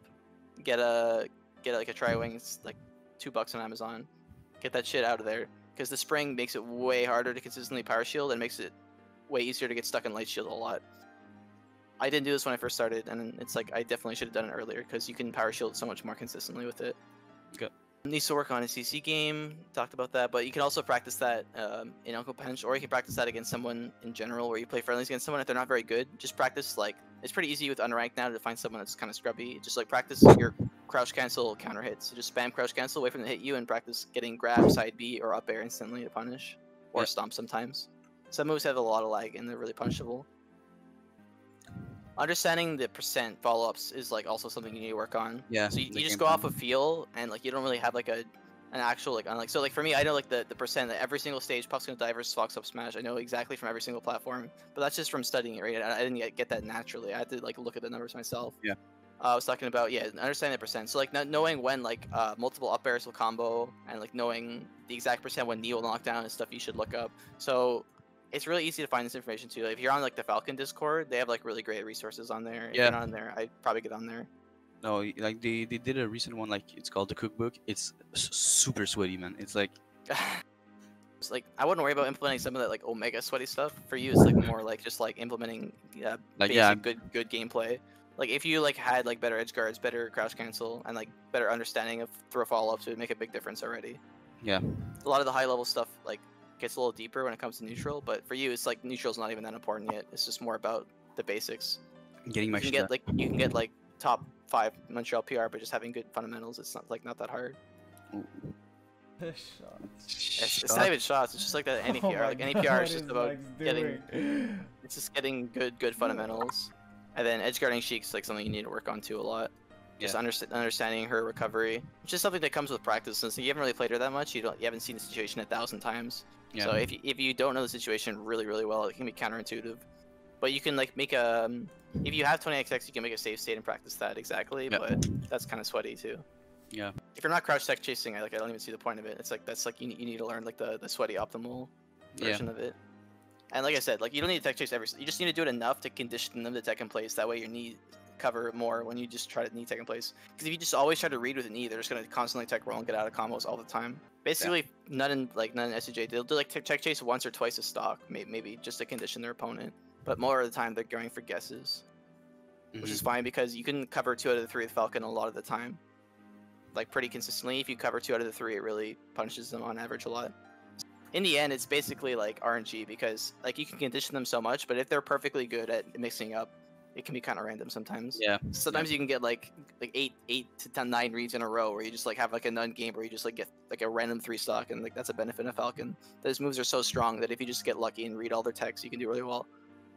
Get like a tri-wing. It's like $2 on Amazon. Get that shit out of there because the spring makes it way harder to consistently power shield and makes it way easier to get stuck in light shield a lot. I didn't do this when I first started, and it's like I definitely should have done it earlier because you can power shield so much more consistently with it. Okay. Needs to work on his CC game. Talked about that, but you can also practice that in Uncle Punch, or you can practice that against someone in general, where you play friendlies against someone if they're not very good. Just practice like it's pretty easy with unranked now to find someone that's kind of scrubby. Just like practice your crouch cancel counter hits. So just spam crouch cancel, wait for them to hit you, and practice getting grab, side B, or up air instantly to punish, or stomp sometimes. Some moves have a lot of lag and they're really punishable. Understanding the percent follow-ups is like also something you need to work on. Yeah. So you just go off a feel, and like you don't really have like an actual like unlike. So like for me, I know like the percent that every single stage Puck's gonna die versus Fox up smash. I know exactly from every single platform, but that's just from studying it, right? I didn't get that naturally. I had to like look at the numbers myself. Yeah. I was talking about understanding the percent. So like knowing when like multiple up airs will combo, and like knowing the exact percent when knee will knock down is stuff you should look up. So it's really easy to find this information too. Like, if you're on like the Falcon Discord, they have like really great resources on there. If you're not on there, I'd probably get on there. No, like they did a recent one, like it's called the cookbook. It's super sweaty, man. It's like it's like I wouldn't worry about implementing some of that like omega sweaty stuff. For you, it's like more like just like implementing basic good gameplay. Like if you like had like better edge guards, better crouch cancel, and like better understanding of throw follow ups, it would make a big difference already. Yeah. A lot of the high level stuff like gets a little deeper when it comes to neutral, but for you, it's like neutral's not even that important yet. It's just more about the basics. Getting my you can get like top 5 Montreal PR, but just having good fundamentals, it's not not that hard. It's not even shots. It's just like that any PR. Like any PR is just about getting. It's just getting good fundamentals, and then Edgeguarding Sheik is like something you need to work on too a lot. Just understanding her recovery, which is something that comes with practice. Since you haven't really played her that much, you haven't seen the situation 1,000 times. Yeah. So if you don't know the situation really well, it can be counterintuitive. But you can like make a if you have 20xx, you can make a safe state and practice that exactly. Yep. But that's kind of sweaty too. Yeah. If you're not crouch tech chasing, I don't even see the point of it. It's like that's like you need to learn like the sweaty optimal version of it. And like I said, like you don't need to tech chase you just need to do it enough to condition them to tech in place. That way your knee cover more when you just try to knee tech in place. Because if you just always try to read with a knee, they're just gonna constantly tech roll and get out of combos all the time. Basically, none in SCJ. They'll do like tech chase once or twice a stock, maybe just to condition their opponent. But more of the time, they're going for guesses, which is fine because you can cover 2 out of the 3 with Falcon a lot of the time, like pretty consistently. If you cover 2 out of the 3, it really punishes them on average a lot. In the end, it's basically like RNG because like you can condition them so much, but if they're perfectly good at mixing up, it can be kind of random sometimes. Yeah. Sometimes you can get like 8 to 9 reads in a row where you just like have like a none game where you just like get like a random 3 stock, and like that's a benefit of Falcon. Those moves are so strong that if you just get lucky and read all their techs, you can do really well.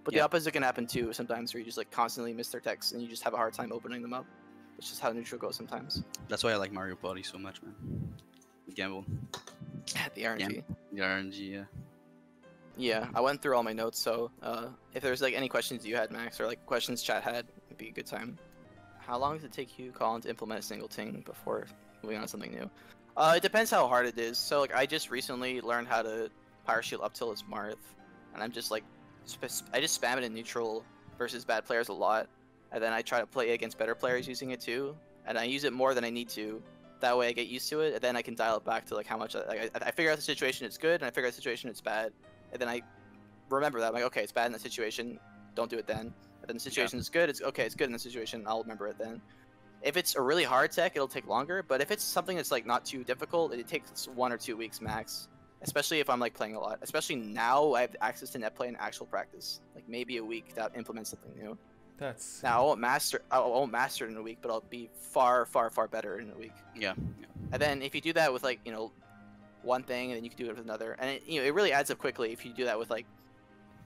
But the opposite can happen too sometimes, where you just like constantly miss their techs and you just have a hard time opening them up. It's just how neutral goes sometimes. That's why I like Mario Party so much, man. Gamble. The RNG. The RNG, yeah. Yeah, I went through all my notes, so if there's like any questions you had, Max, or like questions chat had, it'd be a good time. How long does it take you, Colin, to implement a single thing before moving on to something new? It depends how hard it is. So like I just recently learned how to power shield up till it's Marth, and I'm just like I just spam it in neutral versus bad players a lot, and then I try to play against better players using it too, and I use it more than I need to. That way I get used to it, and then I can dial it back to like how much I figure out the situation it's good, and I figure out the situation it's bad. And then I remember that I'm like, okay, it's bad in that situation, don't do it then. And then the situation is good, it's good in the situation, I'll remember it then. If it's a really hard tech, it'll take longer, but if it's something that's like not too difficult, it takes 1 or 2 weeks max. Especially if I'm like playing a lot. Especially now I have access to net play and actual practice. Like maybe a week to implement something new. That's now I won't master it in a week, but I'll be far better in a week. Yeah. And then if you do that with like, you know, one thing, and then you can do it with another, and it really adds up quickly if you do that with like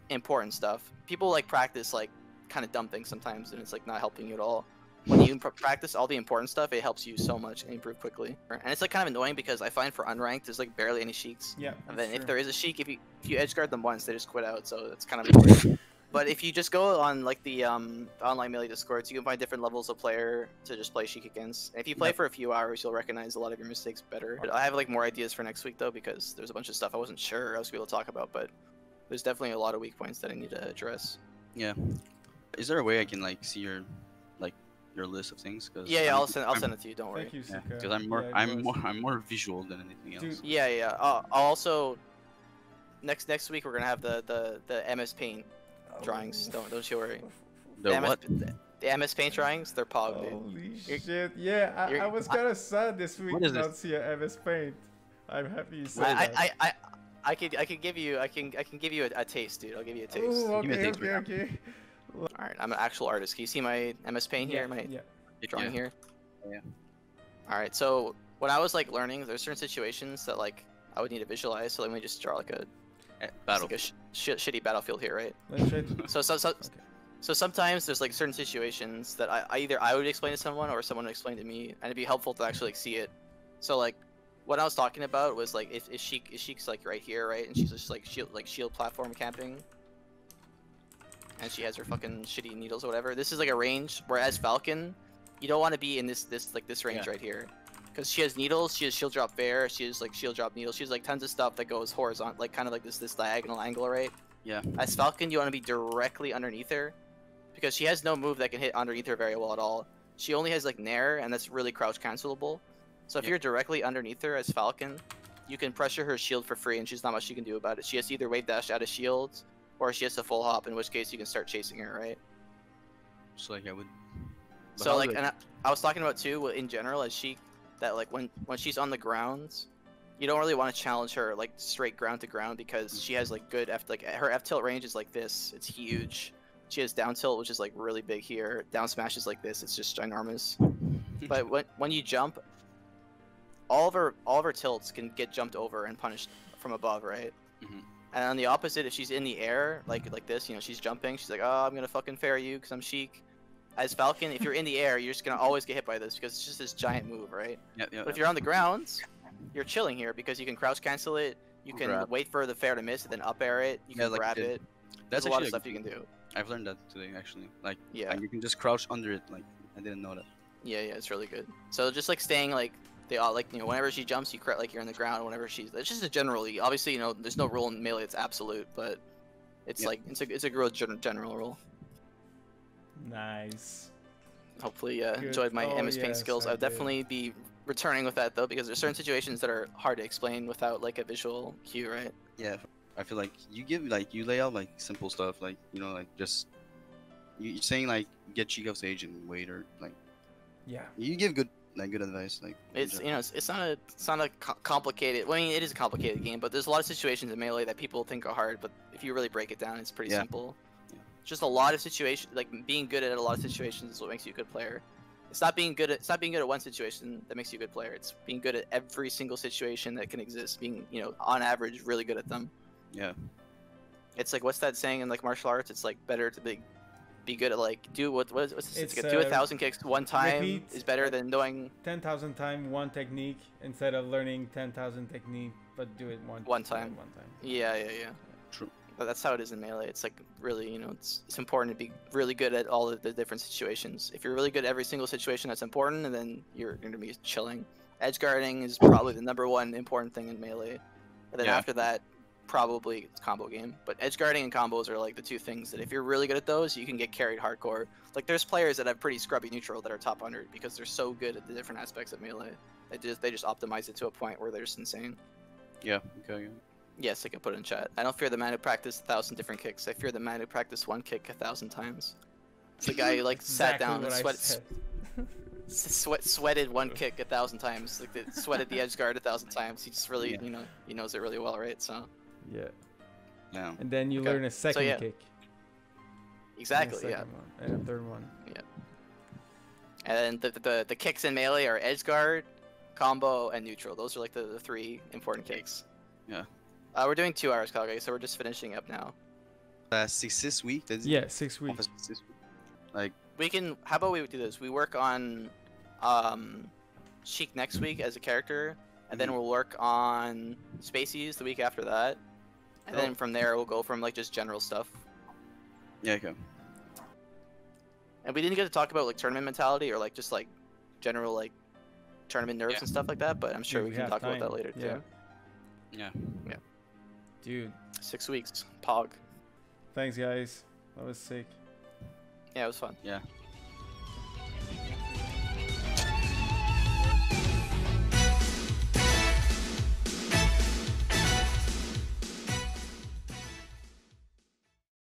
important stuff. People like practice like kind of dumb things sometimes, and it's like not helping you at all. When you practice all the important stuff, it helps you so much and improve quickly. And it's like kind of annoying because I find for unranked there's like barely any Sheiks. Yeah. And then if there is a Sheik, if you edge guard them once, they just quit out. So that's kind of annoying. But if you just go on like the online Melee Discords, you can find different levels of player to just play Sheik against. And if you play for a few hours, you'll recognize a lot of your mistakes better. But I have like more ideas for next week though, because there's a bunch of stuff I wasn't sure I was going to be able to talk about, but there's definitely a lot of weak points that I need to address. Yeah. Is there a way I can like see your list of things? Cause I'll send it to you. Don't worry. Thank you, Sika. Because I'm more visual than anything else. Dude. Yeah. I'll also next week we're gonna have the MsPaint drawings. Don't you worry. The what? The MsPaint drawings, they're Pog, dude. Holy shit! Yeah, I was kind of sad this week What to is not this? see a MsPaint. I'm happy you said that. I could give you a taste, dude. I'll give you a taste. Oh, Give me a okay, taste okay, right okay. All right, I'm an actual artist. Can you see my MsPaint here? My Yeah. drawing here. Yeah. All right, so when I was like learning, there's certain situations that like I would need to visualize. So let me just draw like a Battle. like a shitty battlefield here, right? Let's try to... So sometimes there's like certain situations that I would explain to someone or someone would explain to me, and it'd be helpful to actually like see it. So like what I was talking about was like if Sheik's like right here, right, and she's just like shield platform camping, and she has her fucking shitty needles or whatever. This is like a range, whereas Falcon, you don't want to be in this range right here, because she has needles, she has shield drop bear, she has like shield drop needles, she has like tons of stuff that goes horizontal, like kind of like this diagonal angle, right? Yeah. As Falcon, you want to be directly underneath her, because she has no move that can hit underneath her very well at all. She only has like Nair, and that's really crouch cancelable. So if you're directly underneath her as Falcon, you can pressure her shield for free, and she's not much you can do about it. She has to either wave dash out of shields, or she has to full hop, in which case you can start chasing her, right? So like I would. But So how like, would and I was talking about too in general as Sheik, that like when she's on the ground, you don't really want to challenge her like straight ground to ground, because she has like good her F tilt range is like this. It's huge. She has down tilt, which is like really big here. Down smash is like this. It's just ginormous. But when you jump, all of her tilts can get jumped over and punished from above, right? Mhm. And on the opposite, if she's in the air like this, you know, she's jumping, she's like, oh, I'm gonna fucking fair you because I'm Sheik. As Falcon, if you're in the air, you're just gonna always get hit by this because it's just this giant move, right? Yeah. But if you're on the ground, you're chilling here because you can crouch cancel it, you can Grab. wait for the fair to miss and then up air it, you can like grab the- it. That's There's a lot of actually stuff you can do. I've learned that today actually. Like Yeah. you can just crouch under it. Like I didn't know that. Yeah, it's really good. So just like staying like like, you know, whenever she jumps, you like you're in the ground. Whenever it's just a generally, obviously, you know, there's no rule in Melee that's absolute, but it's like it's a real general rule. Nice. Hopefully, you Good. enjoyed my Oh, MsPaint yes, skills. I I'll did. definitely be returning with that though, because there's certain situations that are hard to explain without like a visual cue, right? Yeah. I feel like you lay out like simple stuff, like you know, like just you're saying like get Sheik off stage and wait, or like Yeah. you give good advice. Like It's, you know, it's not a complicated. Well, I mean, it is a complicated game, but there's a lot of situations in Melee that people think are hard, but if you really break it down, it's pretty Yeah. simple. Yeah. Just a lot of situations, like being good at a lot of situations is what makes you a good player. It's not being good at one situation that makes you a good player. It's being good at every single situation that can exist. Being, you know, on average, really good at them. Yeah. It's like, what's that saying in like martial arts? It's like better to be good at like do what's this? It's, Like, do 1,000 kicks one time repeat, is better than knowing 10,000 times one technique instead of learning 10,000 technique, but do it One time. One time. Yeah. True. But that's how it is in Melee. It's like really, you know, it's important to be really good at all of the different situations. If you're really good at every single situation that's important, and then you're going to be chilling. Edgeguarding is probably the #1 important thing in Melee. And then Yeah. after that, probably it's combo game. But edgeguarding and combos are like the two things that if you're really good at those, you can get carried hardcore. Like there's players that have pretty scrubby neutral that are top 100 because they're so good at the different aspects of Melee. They just optimize it to a point where they're just insane. Yeah. Okay. Yes, I can put it in chat. I don't fear the man who practiced 1,000 different kicks. I fear the man who practiced one kick 1,000 times. It's the guy who like sat Exactly down what and I said. sweated one kick 1,000 times. Like sweated the edge guard 1,000 times. He just really, you know, he knows it really well, right? So. Yeah. Yeah. And then you Okay. learn a second yeah. kick. Exactly. And a Yeah. second one, and a third one. And the kicks in Melee are edge guard, combo, and neutral. Those are like the 3 important kicks. Yeah. We're doing 2 hours, Calgary, so we're just finishing up now. 6 week. Yeah, 6 weeks. Like We can. How about we do this? We work on Sheik next week as a character, and then we'll work on Spacies the week after that, and then from there we'll go from like just general stuff. yeah. Okay. And we didn't get to talk about like tournament mentality or like just like general like tournament nerves Yeah. and stuff like that, but I'm sure Dude, we we can have talk about that time. later Yeah. too. Yeah. Dude, 6 weeks, Pog. thanks guys. That was sick. Yeah, it was fun. Yeah.